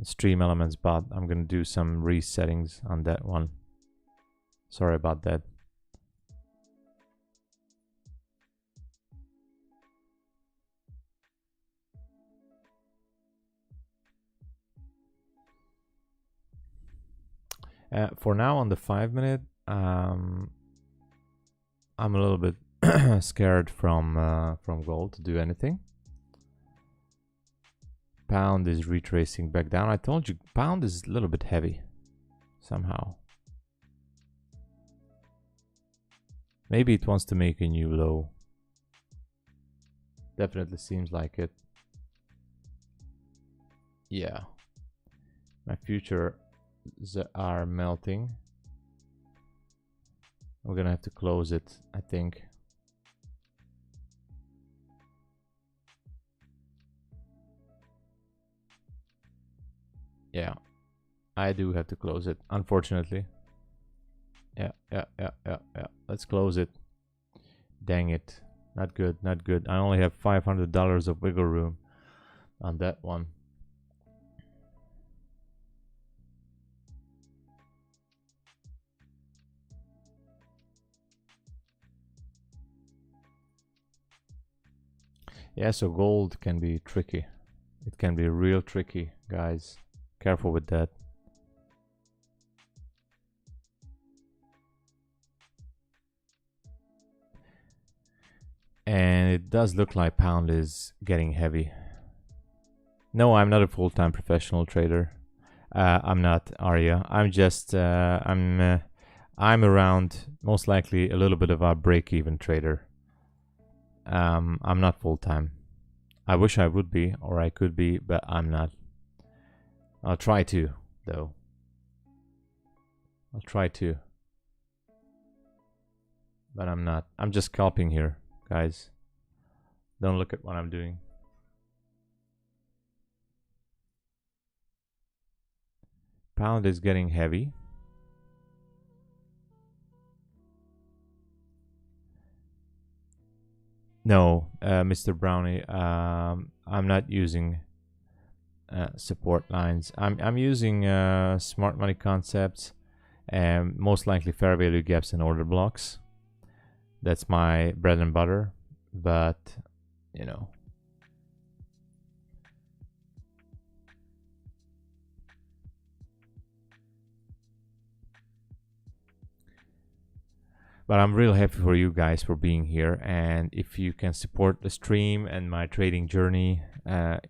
Stream Elements bot. I'm gonna do some resettings on that one. Sorry about that. For now, on the 5 minute, I'm a little bit scared from gold to do anything. Pound is retracing back down. I told you, pound is a little bit heavy somehow. Maybe it wants to make a new low. Definitely seems like it. Yeah. My futures are melting. I'm gonna have to close it, I think. Yeah, I do have to close it, unfortunately. Yeah. Let's close it. Dang it. Not good, not good. I only have $500 of wiggle room on that one. Yeah, so gold can be tricky. It can be real tricky, guys. Careful with that. And it does look like pound is getting heavy. No, I'm not a full-time professional trader. I'm not, Arya. I'm just I'm around, most likely a little bit of a break-even trader. I'm not full-time. I wish I would be, or I could be, but I'm not. I'll try to, though. I'll try to. But I'm not. I'm just scalping here, guys. Don't look at what I'm doing. Pound is getting heavy. No, Mr. Brownie, I'm not using support lines. I'm using smart money concepts and most likely fair value gaps and order blocks. That's my bread and butter, but you know. But I'm real happy for you guys for being here, and if you can support the stream and my trading journey,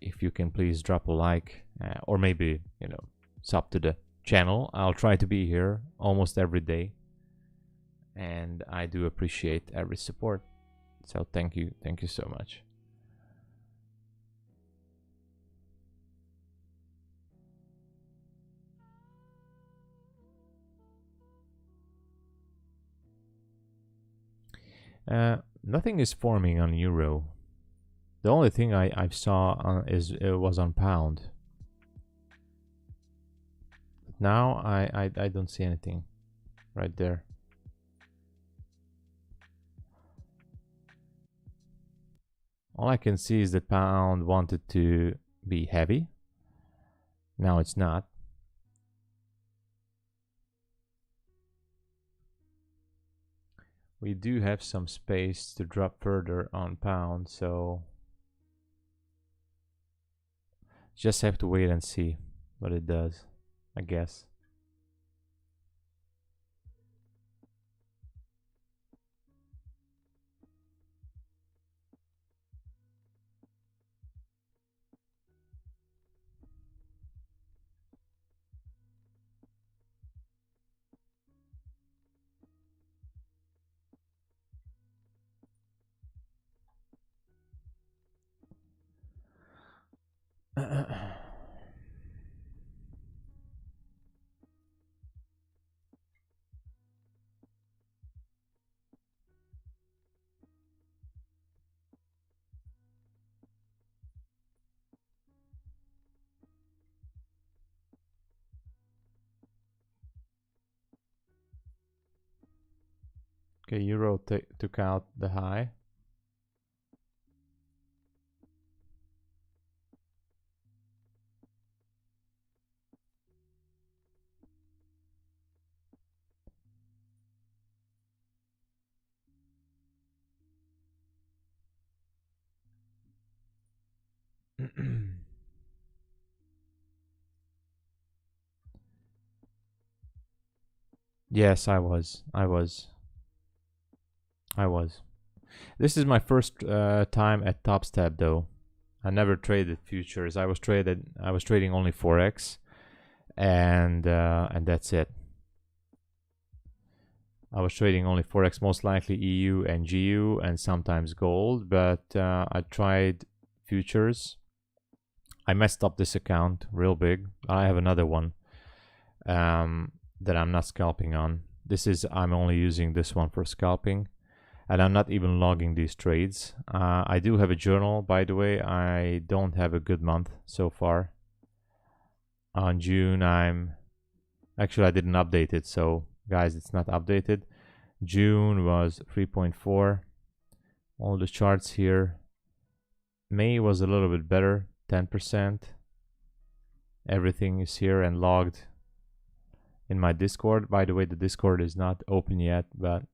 if you can please drop a like or maybe, you know, sub to the channel. I'll try to be here almost every day, and I do appreciate every support. So thank you so much. Nothing is forming on euro. The only thing I saw was on pound. Now I don't see anything right there. All I can see is that pound wanted to be heavy. Now it's not. We do have some space to drop further on pound, so just have to wait and see what it does, I guess. Okay, euro took out the high. Yes, I was. This is my first time at Top Step, though. I never traded futures. I was trading only Forex, and that's it. I was trading only Forex, most likely EU and GU, and sometimes gold. But I tried futures. I messed up this account real big. I have another one that I'm not scalping on, I'm only using this one for scalping, and I'm not even logging these trades. I do have a journal, by the way. I don't have a good month so far. On June, actually I didn't update it, so guys, it's not updated. June was 3.4. All the charts here. May was a little bit better, 10%. Everything is here and logged in my Discord. By the way, the Discord is not open yet, but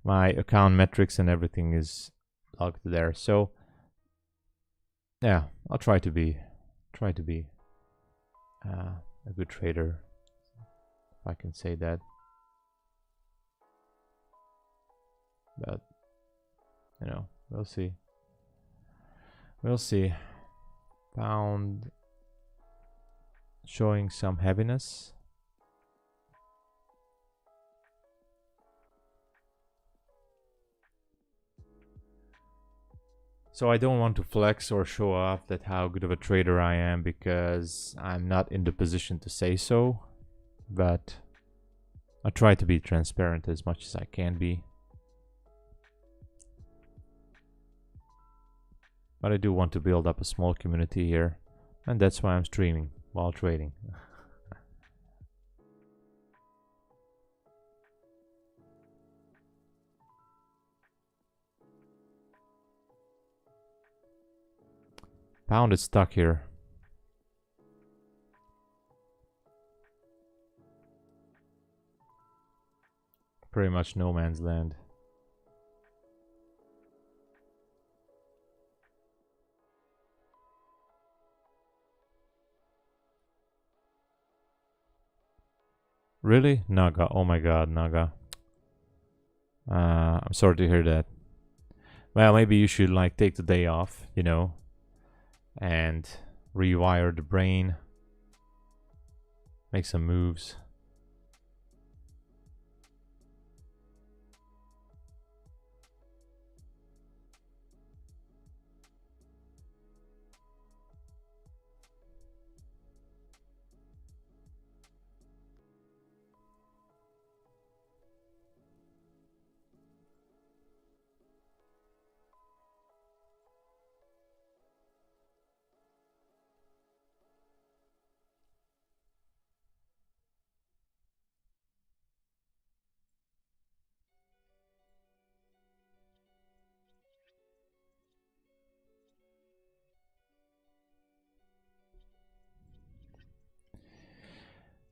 my account metrics and everything is logged there. So yeah, I'll try to be a good trader, if I can say that. But you know, we'll see. We'll see. Pound showing some heaviness. So I don't want to flex or show off that how good of a trader I am, because I'm not in the position to say so, but I try to be transparent as much as I can be. But I do want to build up a small community here, and that's why I'm streaming while trading. Pound is stuck here. Pretty much no man's land. Really? Naga. Oh my god, Naga. I'm sorry to hear that. Well, maybe you should like take the day off, you know, and rewire the brain, make some moves.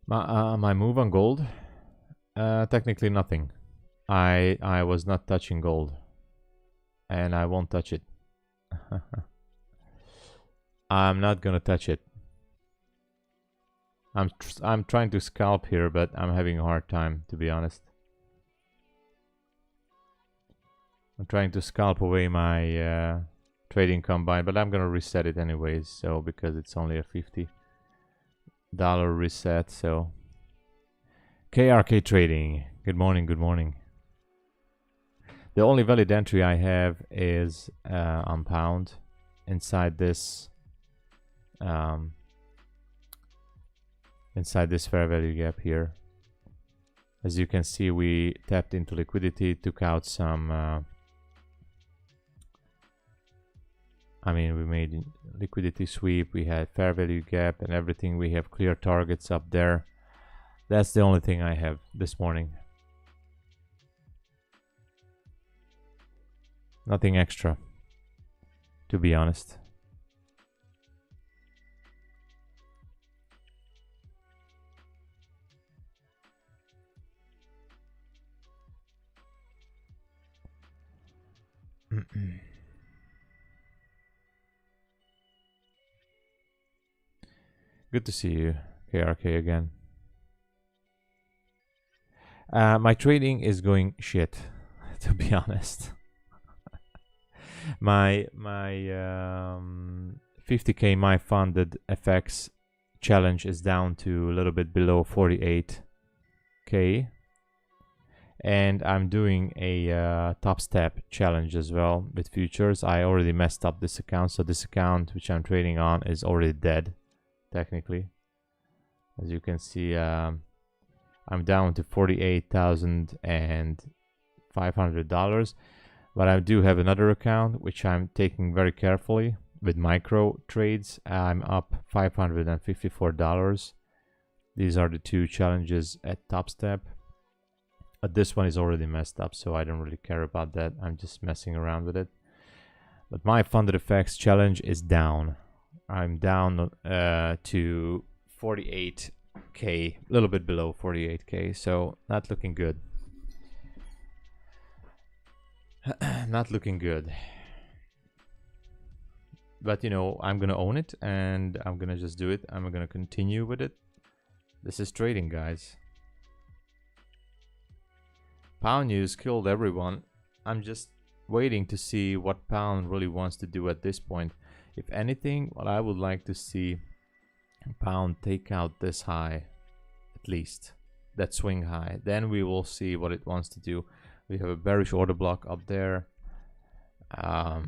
My move on gold? Technically nothing. I was not touching gold, and I won't touch it. I'm not gonna touch it. I'm trying to scalp here, but I'm having a hard time, to be honest. I'm trying to scalp away my trading combine, but I'm gonna reset it anyways, so because it's only a $50 reset. So KRK Trading, good morning, good morning. The only valid entry I have is on pound inside this fair value gap here. As you can see, we tapped into liquidity, took out some we made liquidity sweep, we had fair value gap and everything. We have clear targets up there. That's the only thing I have this morning. Nothing extra, to be honest. Good to see you, KRK, again. My trading is going shit, to be honest. my 50k my funded FX challenge is down to a little bit below 48k, and I'm doing a top step challenge as well with futures. I already messed up this account, so this account which I'm trading on is already dead technically. As you can see, I'm down to $48,500. But I do have another account which I'm taking very carefully with micro trades. I'm up $554. These are the two challenges at Top Step. But this one is already messed up, so I don't really care about that. I'm just messing around with it. But my funded effects challenge is down. I'm down to 48k, a little bit below 48k, so not looking good. Not looking good. But you know, I'm gonna own it and I'm gonna just do it. I'm gonna continue with it. This is trading, guys. Pound news killed everyone. I'm just waiting to see what Pound really wants to do at this point. If anything, what I would like to see Pound take out this high, at least that swing high. Then we will see what it wants to do. We have a bearish order block up there. I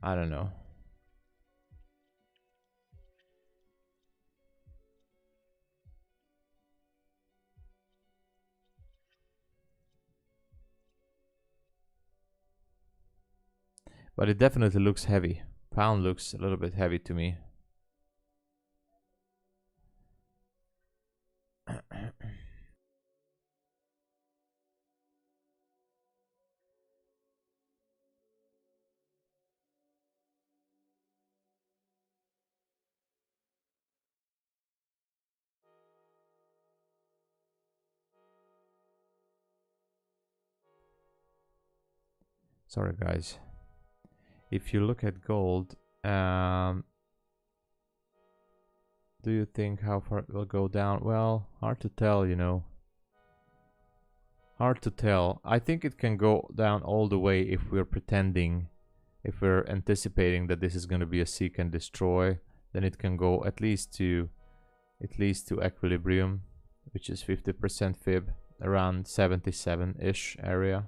don't know. But it definitely looks heavy. Pound looks a little bit heavy to me. Sorry, guys. If you look at gold, do you think how far it will go down? Well, hard to tell, you know. Hard to tell. I think it can go down all the way if we're pretending, if we're anticipating that this is going to be a seek and destroy, then it can go at least to equilibrium, which is 50% fib, around 77-ish area.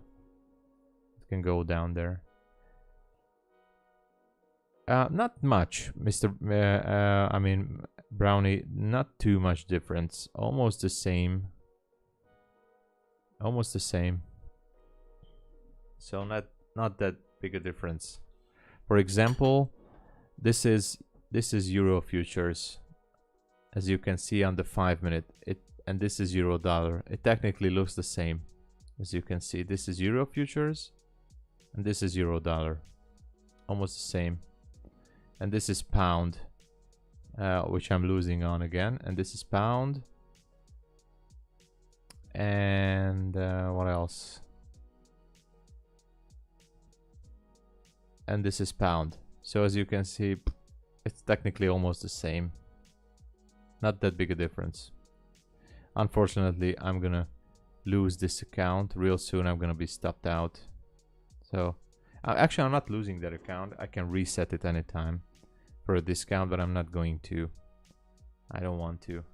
It can go down there. Not much, Mr. I mean, Brownie, not too much difference. Almost the same. Almost the same. So not that big a difference. For example, this is Euro futures, as you can see on the 5-minute. And this is Euro dollar. It technically looks the same, as you can see. This is Euro futures, and this is Euro dollar, almost the same. And this is pound, which I'm losing on again. And this is pound. And what else? And this is pound. So as you can see, it's technically almost the same. Not that big a difference. Unfortunately, I'm gonna lose this account real soon. I'm gonna be stopped out. So actually, I'm not losing that account. I can reset it anytime for a discount, but I'm not going to. I don't want to.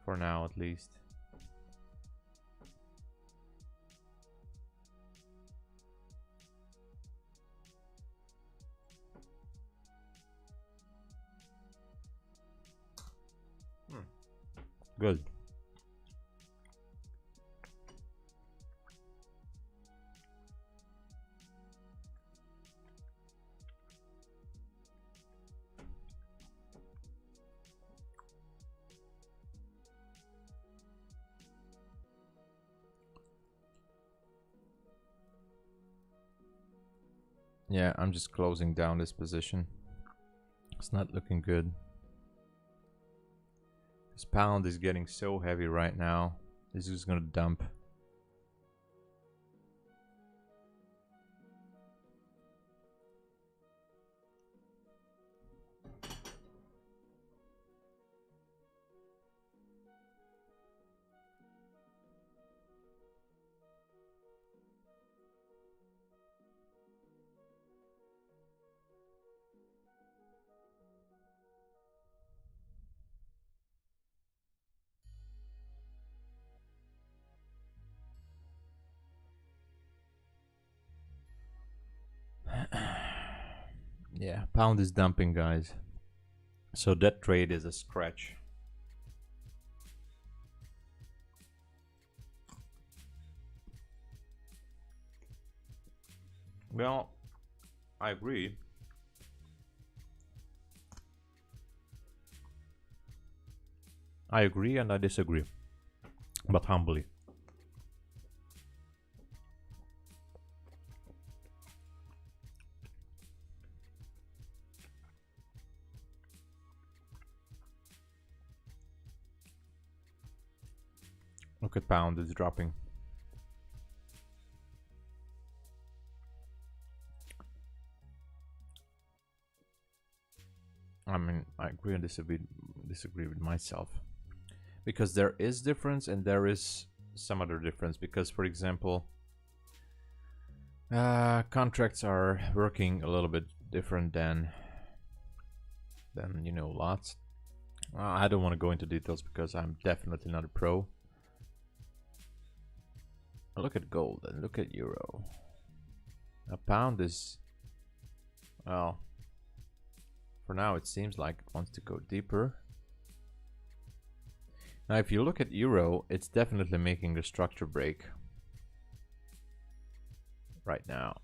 For now, at least. Good. Yeah, I'm just closing down this position. It's not looking good. This pound is getting so heavy right now. This is gonna dump. Yeah, pound is dumping, guys. So that trade is a scratch. Well, I agree. I agree and I disagree, but humbly. Look at pound, it's dropping. I mean, I agree and disagree with myself. Because there is difference and there is some other difference. Because, for example, contracts are working a little bit different than you know, lots. I don't want to go into details because I'm definitely not a pro. Look at gold and look at euro. A pound is, well, for now it seems like it wants to go deeper. Now if you look at euro, it's definitely making the structure break right now.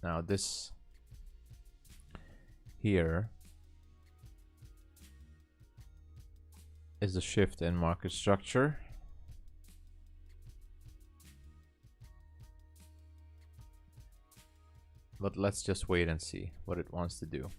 Now this here is a shift in market structure. But let's just wait and see what it wants to do.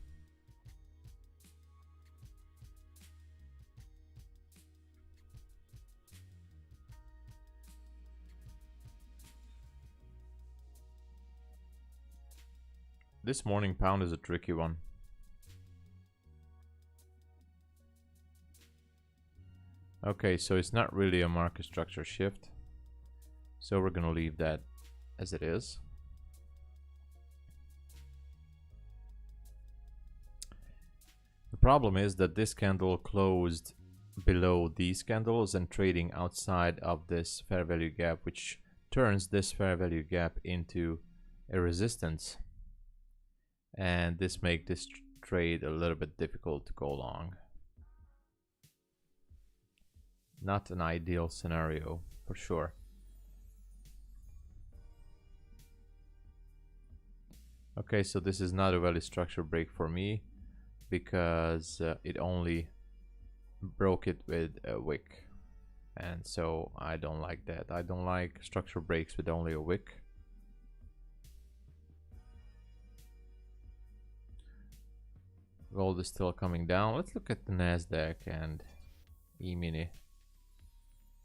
This morning pound is a tricky one. Okay, so it's not really a market structure shift. So we're gonna leave that as it is. The problem is that this candle closed below these candles and trading outside of this fair value gap, which turns this fair value gap into a resistance. And this makes this trade a little bit difficult to go long. Not an ideal scenario for sure. Okay, so this is not a value structure break for me because it only broke it with a wick, and so I don't like that. I don't like structure breaks with only a wick. Gold is still coming down. Let's look at the Nasdaq and E-mini.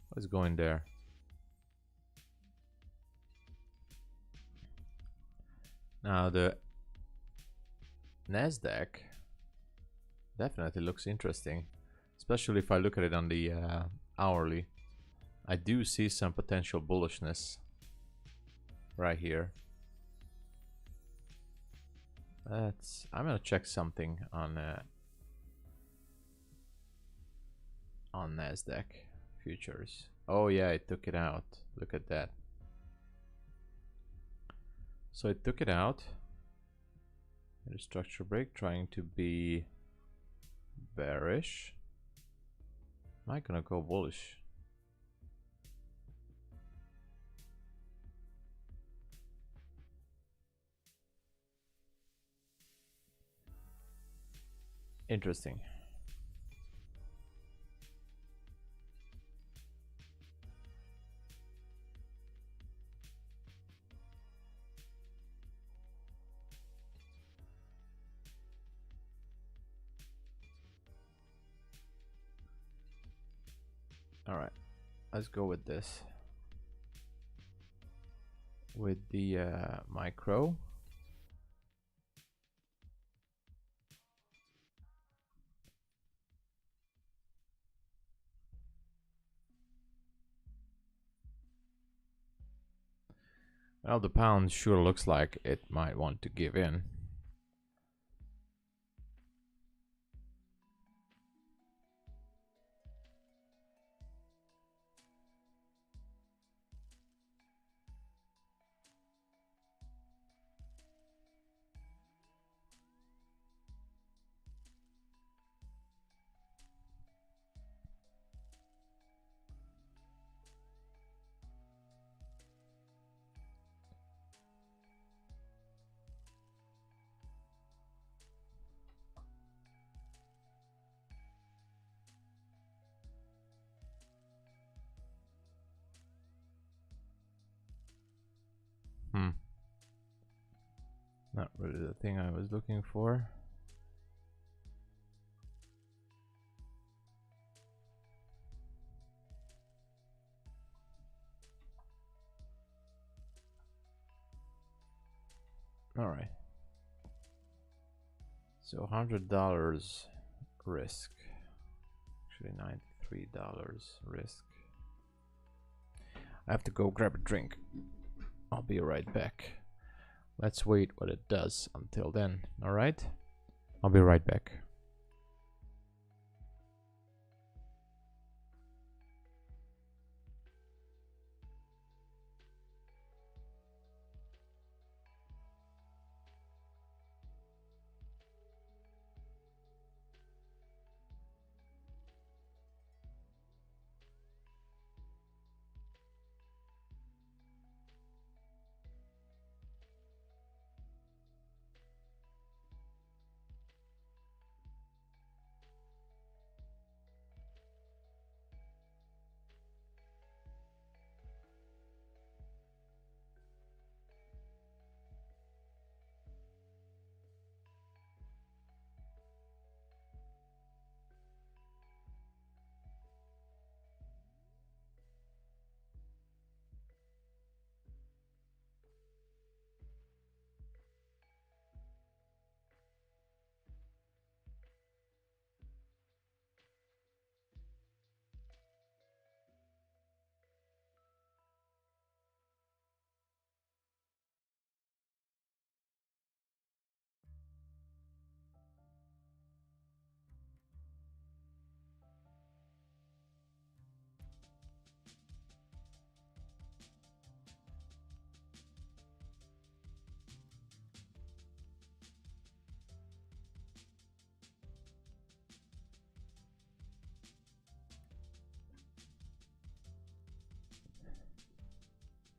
What's going there? Now the Nasdaq definitely looks interesting, especially if I look at it on the hourly. I do see some potential bullishness right here. I'm gonna check something on Nasdaq futures. Oh yeah, it took it out. Look at that. So it took it out. A structure break, trying to be bearish. Am I gonna go bullish? Interesting. All right, let's go with this. With the micro. Well, the pound sure looks like it might want to give in. Not really the thing I was looking for. All right. So $100 risk. Actually $93 risk. I have to go grab a drink. I'll be right back. Let's wait what it does until then. All right? I'll be right back.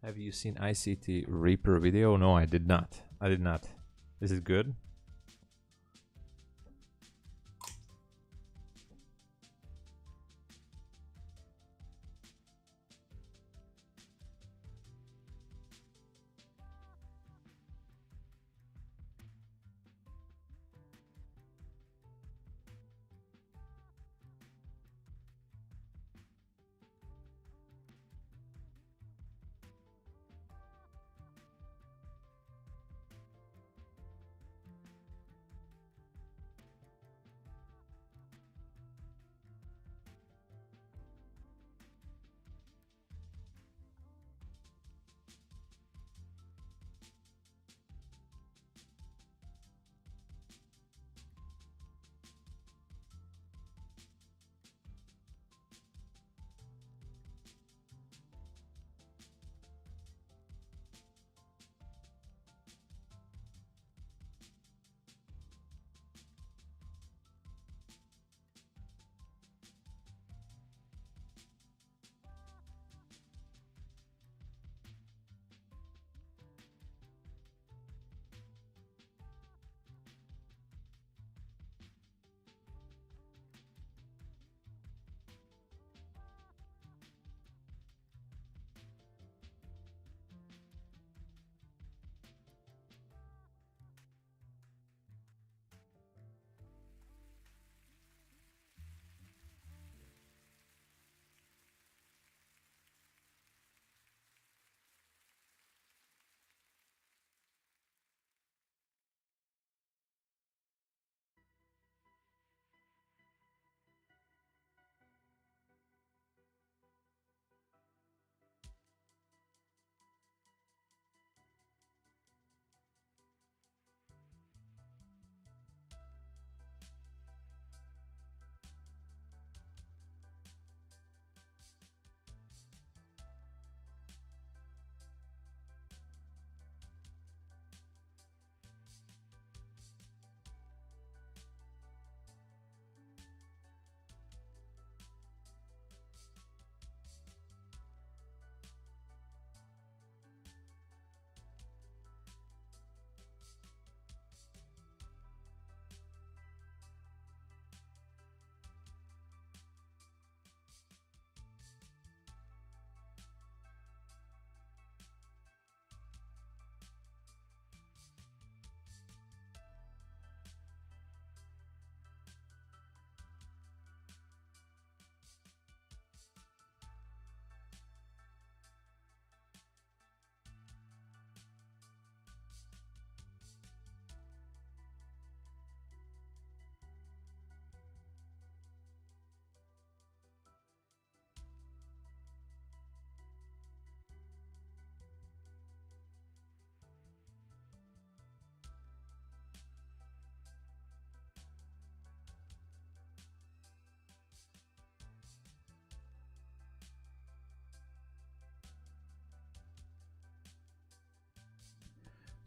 Have you seen ICT Reaper video? No, I did not. I did not. Is it good?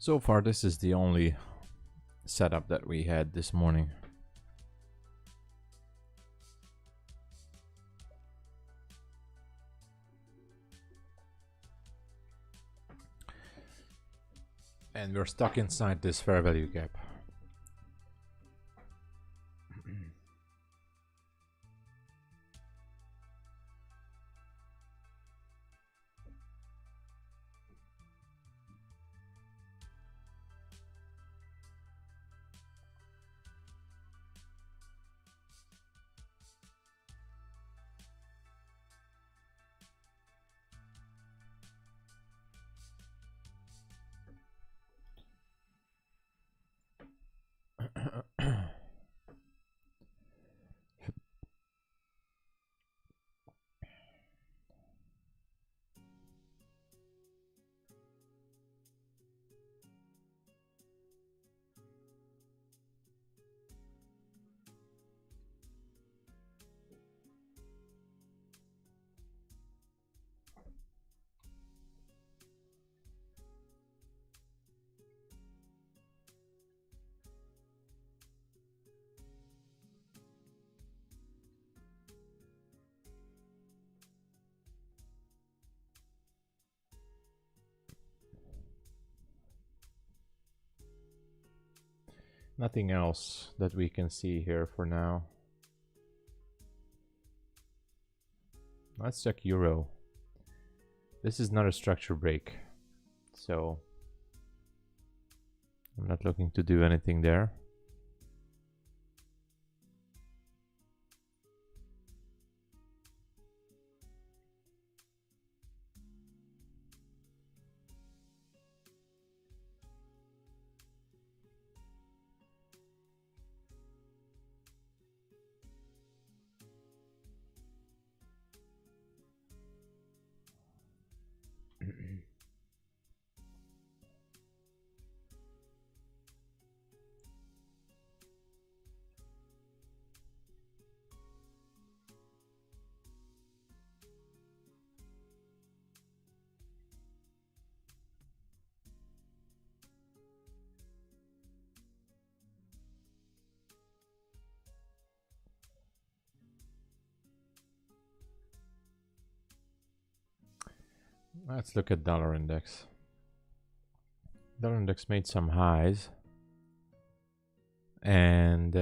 So far, this is the only setup that we had this morning. And we're stuck inside this fair value gap. Nothing else that we can see here for now. Let's check euro. This is not a structure break, so I'm not looking to do anything there. Let's look at dollar index. Dollar index made some highs, and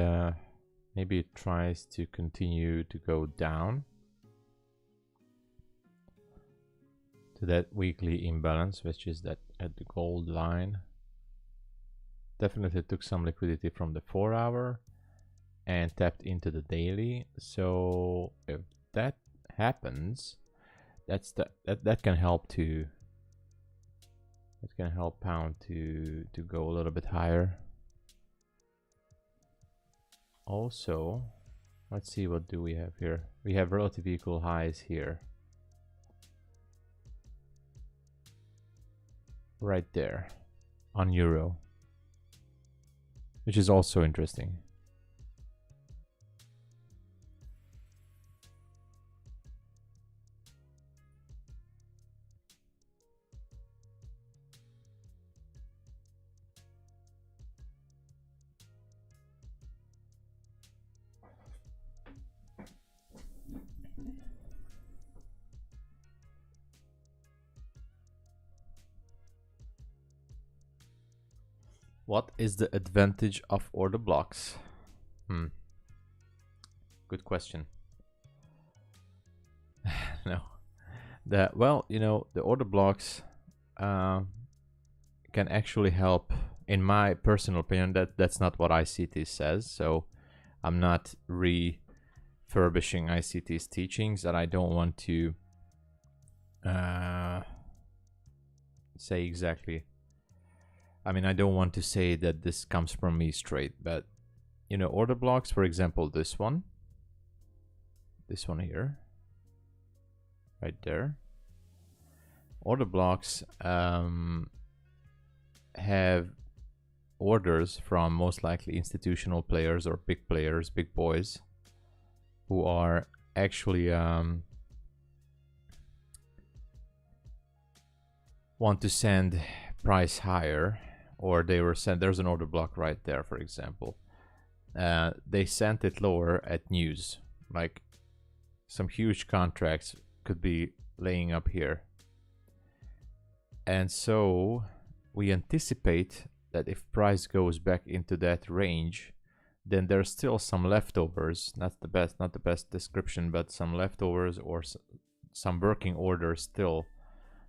maybe it tries to continue to go down to that weekly imbalance, which is that at the gold line. Definitely took some liquidity from the 4-hour and tapped into the daily. So if that happens, that can help to pound to go a little bit higher. Also, let's see, what do we have here? We have relative equal highs here, right there on euro, which is also interesting. What is the advantage of order blocks? Good question. No. Well, you know, the order blocks can actually help. In my personal opinion, that's not what ICT says, so I'm not refurbishing ICT's teachings, that I don't want to say exactly. I mean, I don't want to say that this comes from me straight, but you know, order blocks, for example, this one here, right there. Order blocks have orders from most likely institutional players or big players, big boys, who are actually want to send price higher or they were sent, there's an order block right there, for example. They sent it lower at news, like some huge contracts could be laying up here. And so we anticipate that if price goes back into that range, then there's still some leftovers. Not the best description, but some leftovers or some working orders still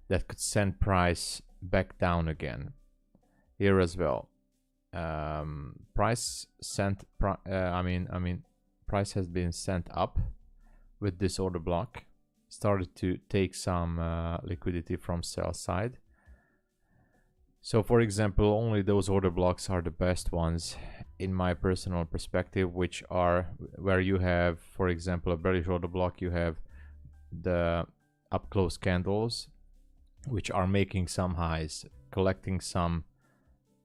that could send price back down again. Here as well. Price has been sent up with this order block. Started to take some liquidity from sell side. So for example, only those order blocks are the best ones in my personal perspective, which are where you have, for example, a bearish order block. You have the up close candles, which are making some highs, collecting some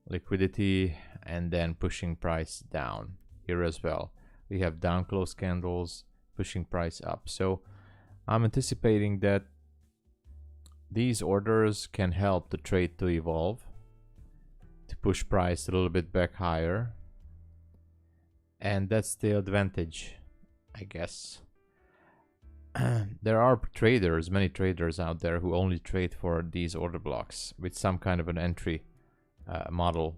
liquidity, and then pushing price down. Here as well, we have down close candles pushing price up. So I'm anticipating that these orders can help the trade to evolve, to push price a little bit back higher. And that's the advantage, I guess. There are traders, many traders out there who only trade for these order blocks with some kind of an entry model.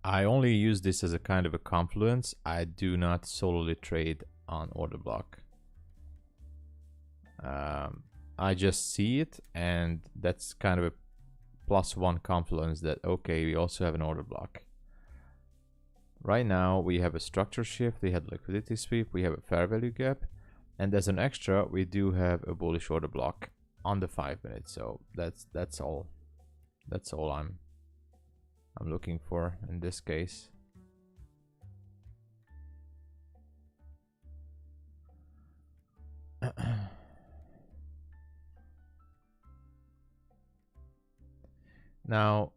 I only use this as a kind of a confluence. I do not solely trade on order block. I just see it, and that's kind of a +1 confluence that, okay, we also have an order block. Right now we have a structure shift, we had liquidity sweep, we have a fair value gap, and as an extra we do have a bullish order block on the 5 minutes. So that's all I'm looking for in this case. Now,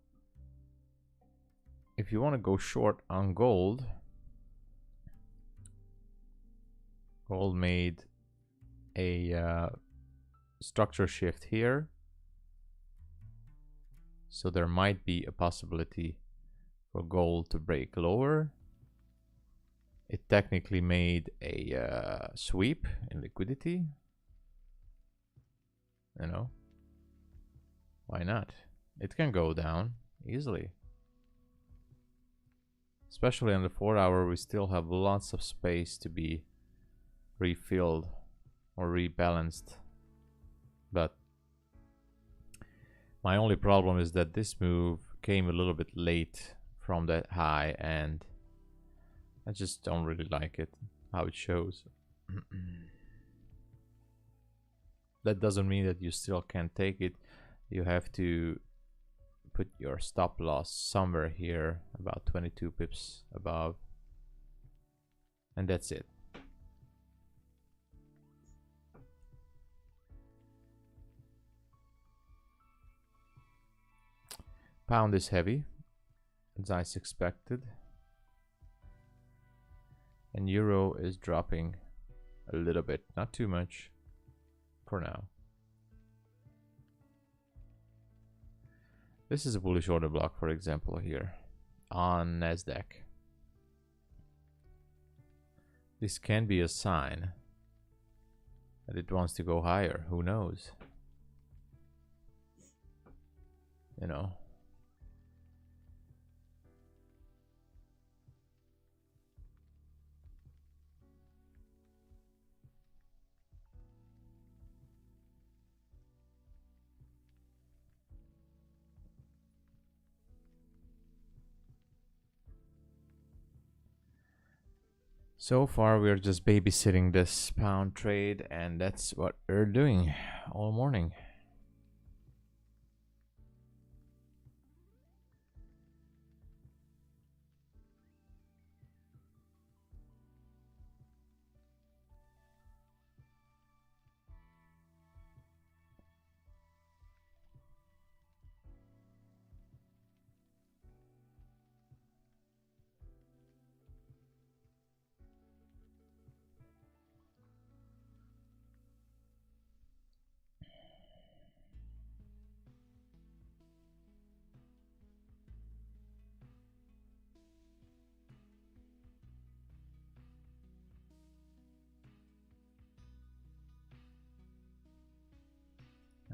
if you want to go short on gold, gold made a structure shift here. So there might be a possibility for gold to break lower. It technically made a sweep in liquidity. You know, why not? It can go down easily. Especially on the 4-hour, we still have lots of space to be refilled or rebalanced. But my only problem is that this move came a little bit late from that high, and I just don't really like it, how it shows. That doesn't mean that you still can't take it. You have to put your stop loss somewhere here, about 22 pips above, and that's it. Pound is heavy, as I expected, and euro is dropping a little bit, not too much for now. This is a bullish order block, for example, here on Nasdaq. This can be a sign that it wants to go higher. Who knows? You know. So far, we're just babysitting this pound trade, and that's what we're doing all morning.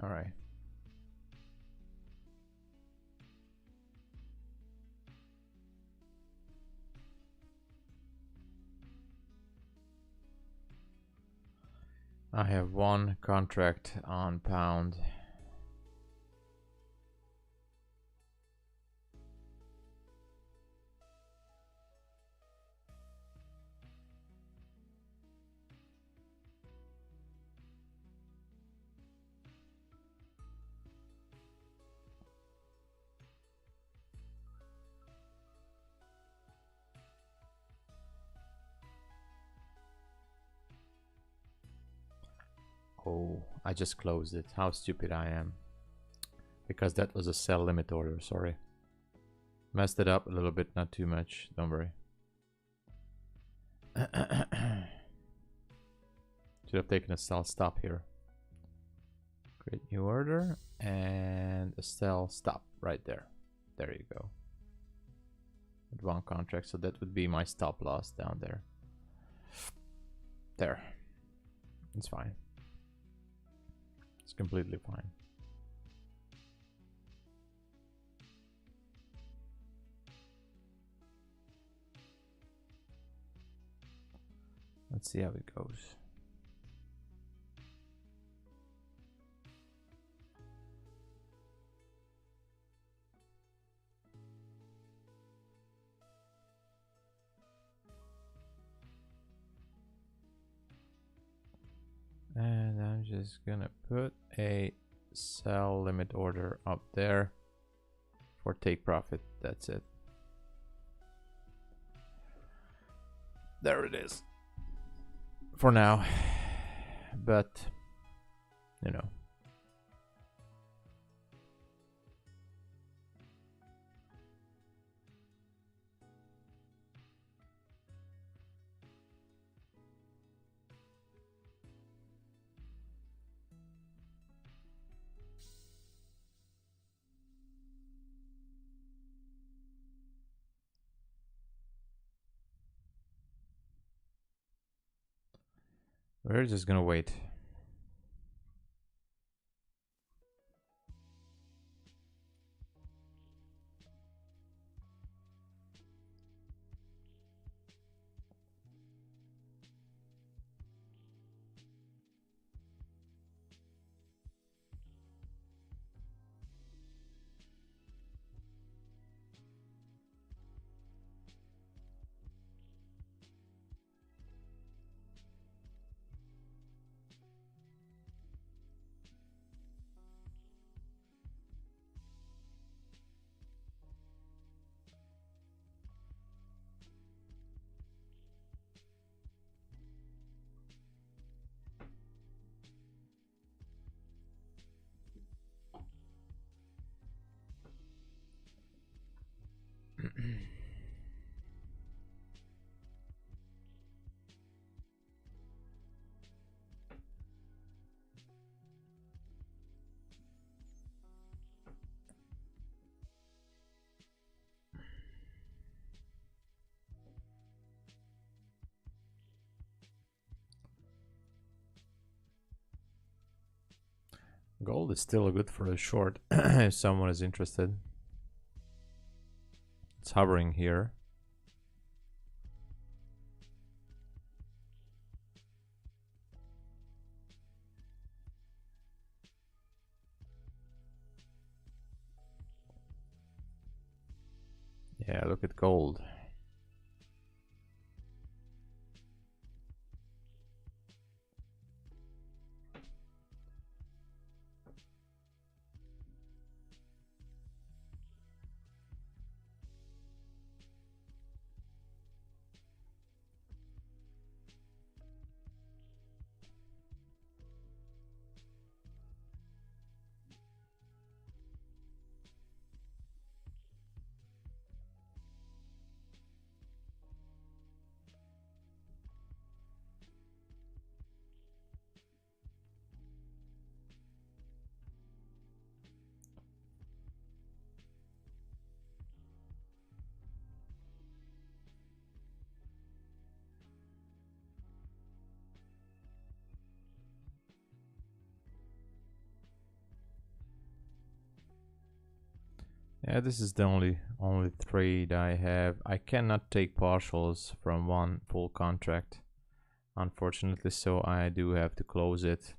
All right. I have one contract on pound. Oh, I just closed it. How stupid I am. Because that was a sell limit order, sorry. Messed it up a little bit, not too much, don't worry. Should have taken a sell stop here. Create new order and a sell stop right there. There you go. With one contract, so that would be my stop loss down there. There. It's fine. It's completely fine. Let's see how it goes. And I'm just gonna put a sell limit order up there for take profit. That's it. There it is. For now. But, you know. We're just gonna wait. Gold is still good for a short if someone is interested. It's hovering here. Yeah, look at gold. Yeah, this is the only trade I have. I cannot take partials from one full contract, unfortunately, so I do have to close it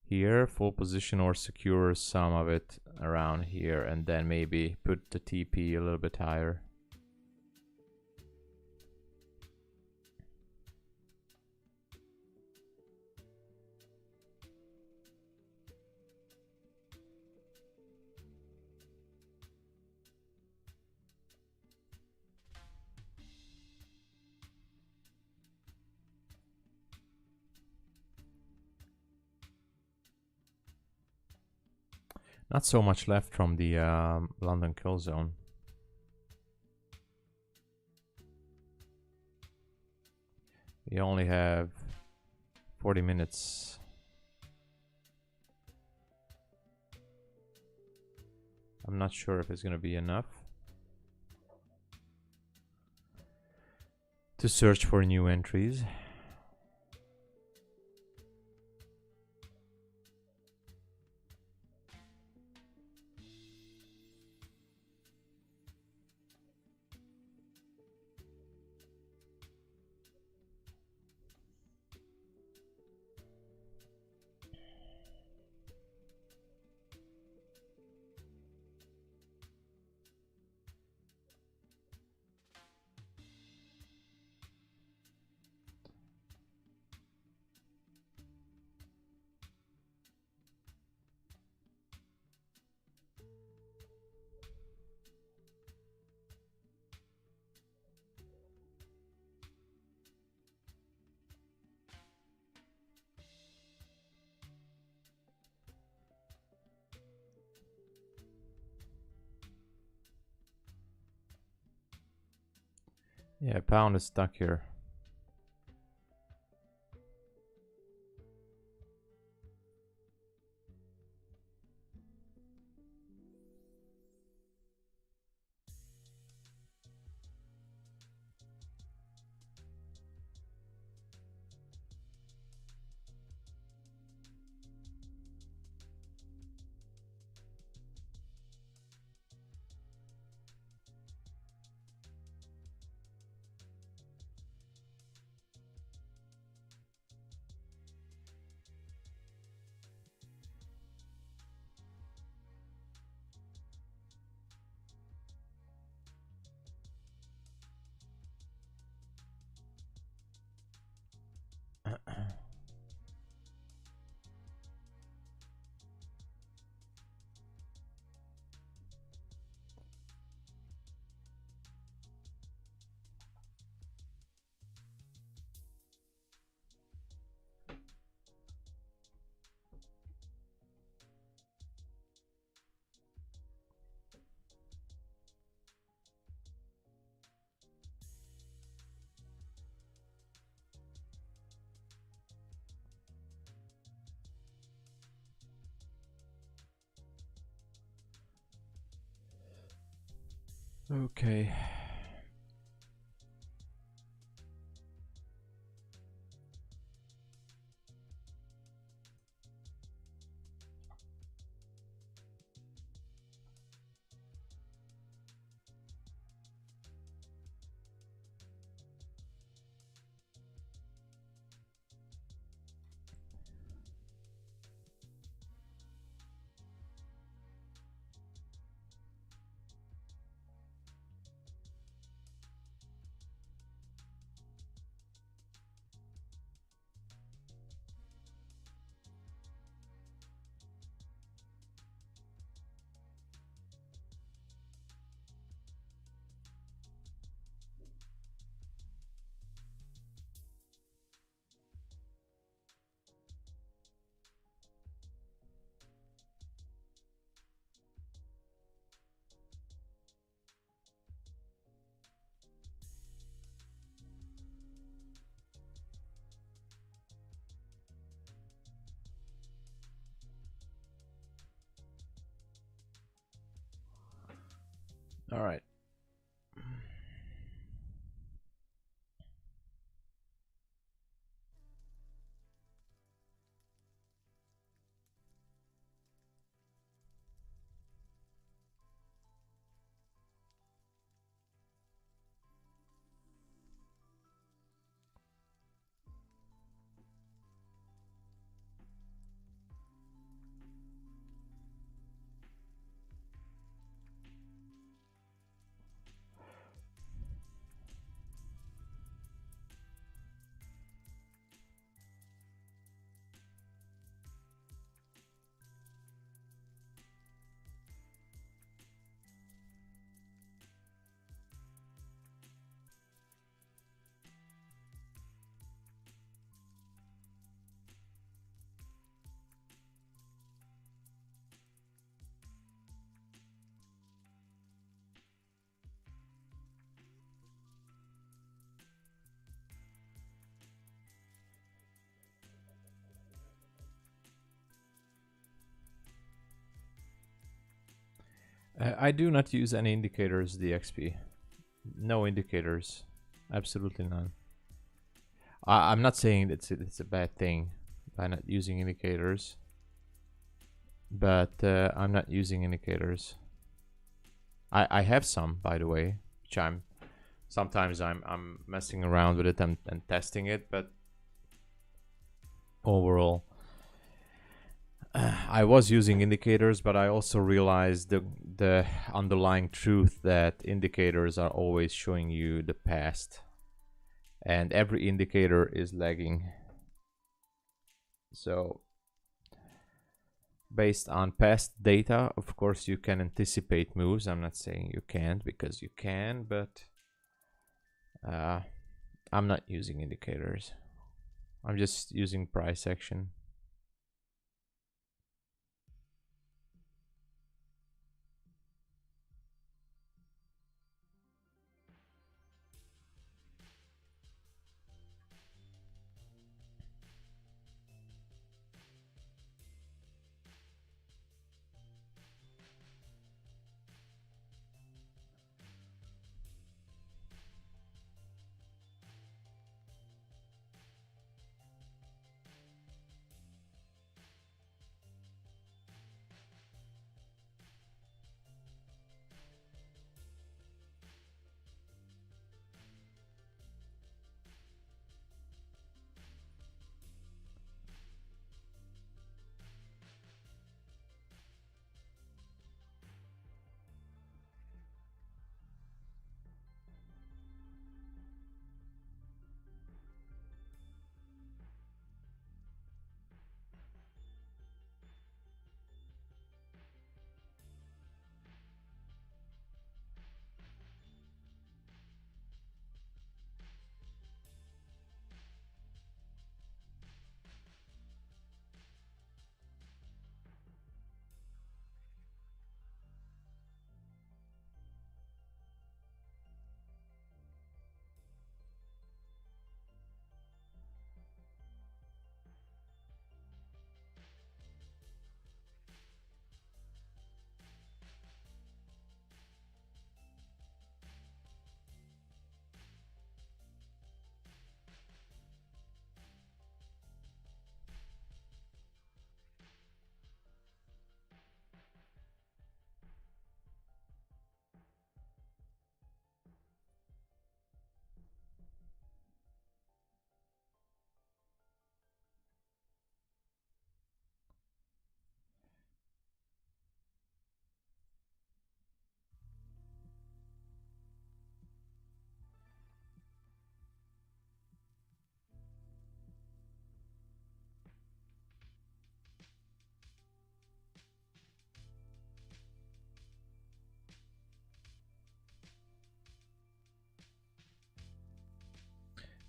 here, full position, or secure some of it around here, and then maybe put the TP a little bit higher. Not so much left from the London kill zone. We only have 40 minutes. I'm not sure if it's gonna be enough to search for new entries. Yeah, pound is stuck here. Okay. All right. I do not use any indicators, DXP. No indicators. Absolutely none. I'm not saying it's a bad thing by not using indicators, but I'm not using indicators. I have some, by the way, which sometimes I'm messing around with it and testing it, but overall I was using indicators, but I also realized the underlying truth that indicators are always showing you the past, and every indicator is lagging. So based on past data, of course, you can anticipate moves. I'm not saying you can't, because you can, but I'm not using indicators. I'm just using price action.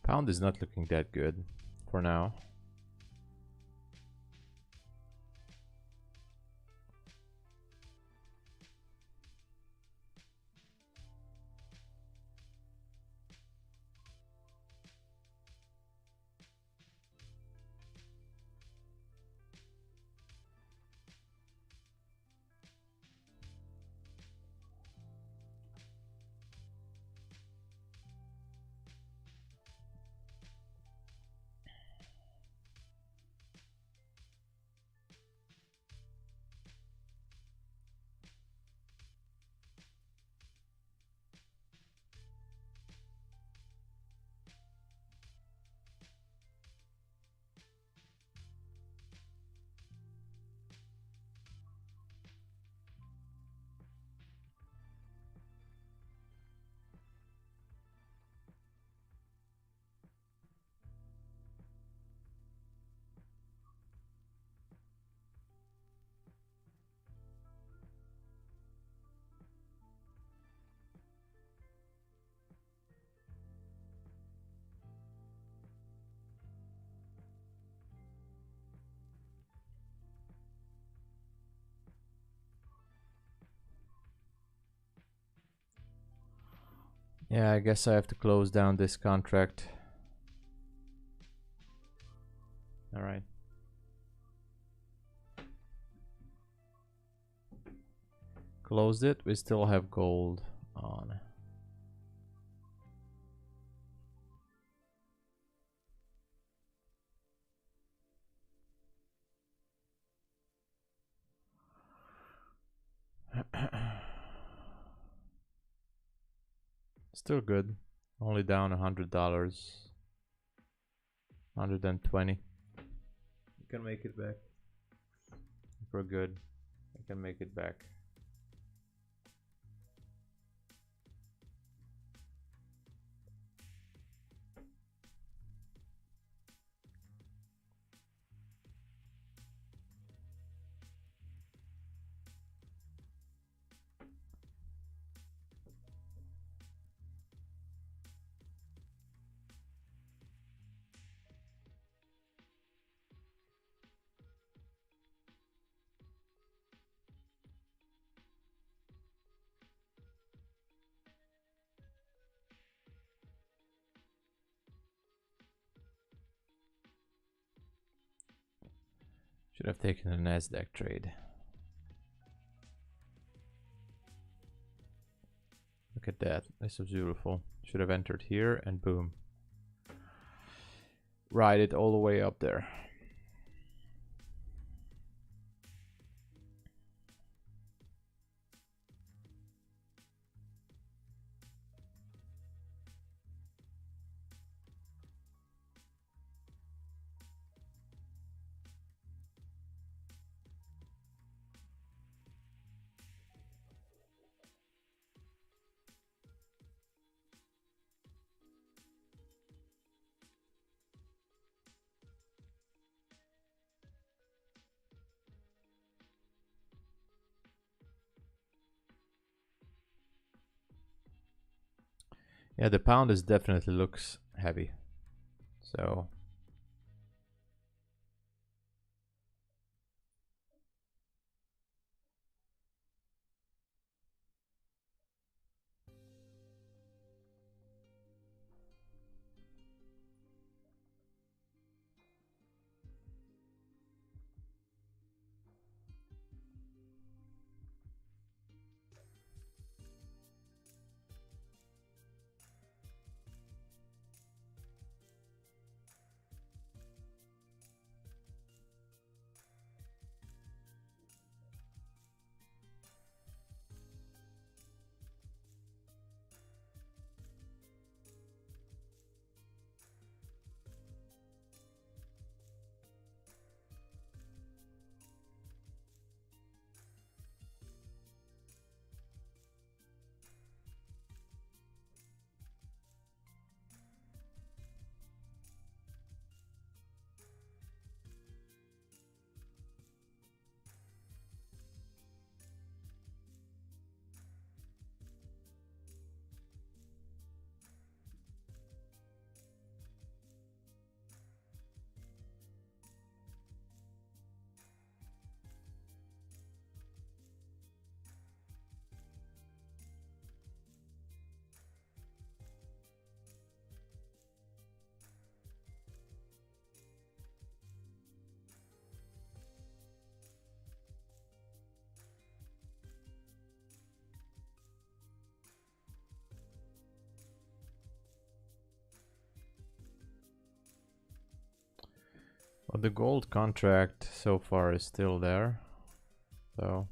Pound is not looking that good for now. Yeah, I guess I have to close down this contract. All right. Closed it. We still have gold on. Still good. Only down $100. 120. You can make it back. If we're good, I can make it back. Should have taken a Nasdaq trade. Look at that. This is beautiful. Should have entered here and boom. Ride it all the way up there. Yeah, the pound is definitely looks heavy. So well, the gold contract so far is still there. So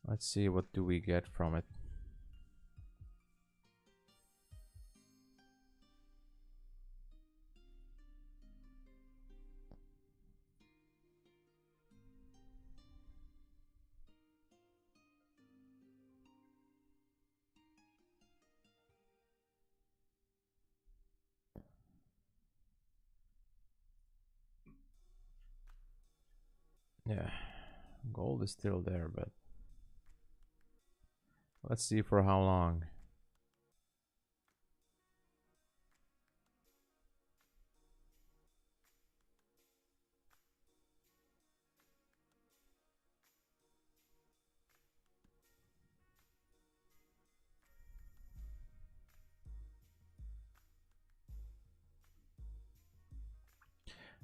let's see, what do we get from it? Yeah, gold is still there, but let's see for how long.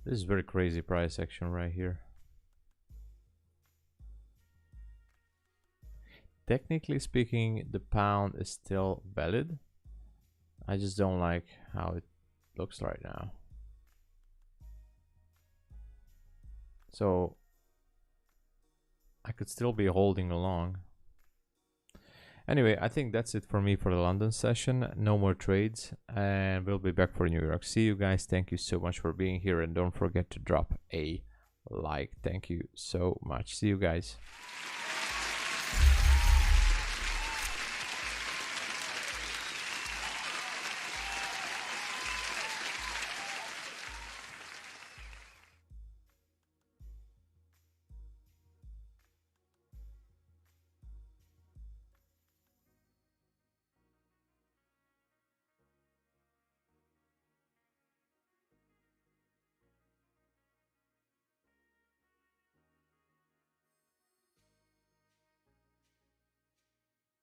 This is very crazy price action right here. technically speaking, the pound is still valid. I just don't like how it looks right now. So I could still be holding along. Anyway, I think that's it for me for the London session. No more trades, and we'll be back for New York. See you guys. Thank you so much for being here, and don't forget to drop a like. Thank you so much. See you guys.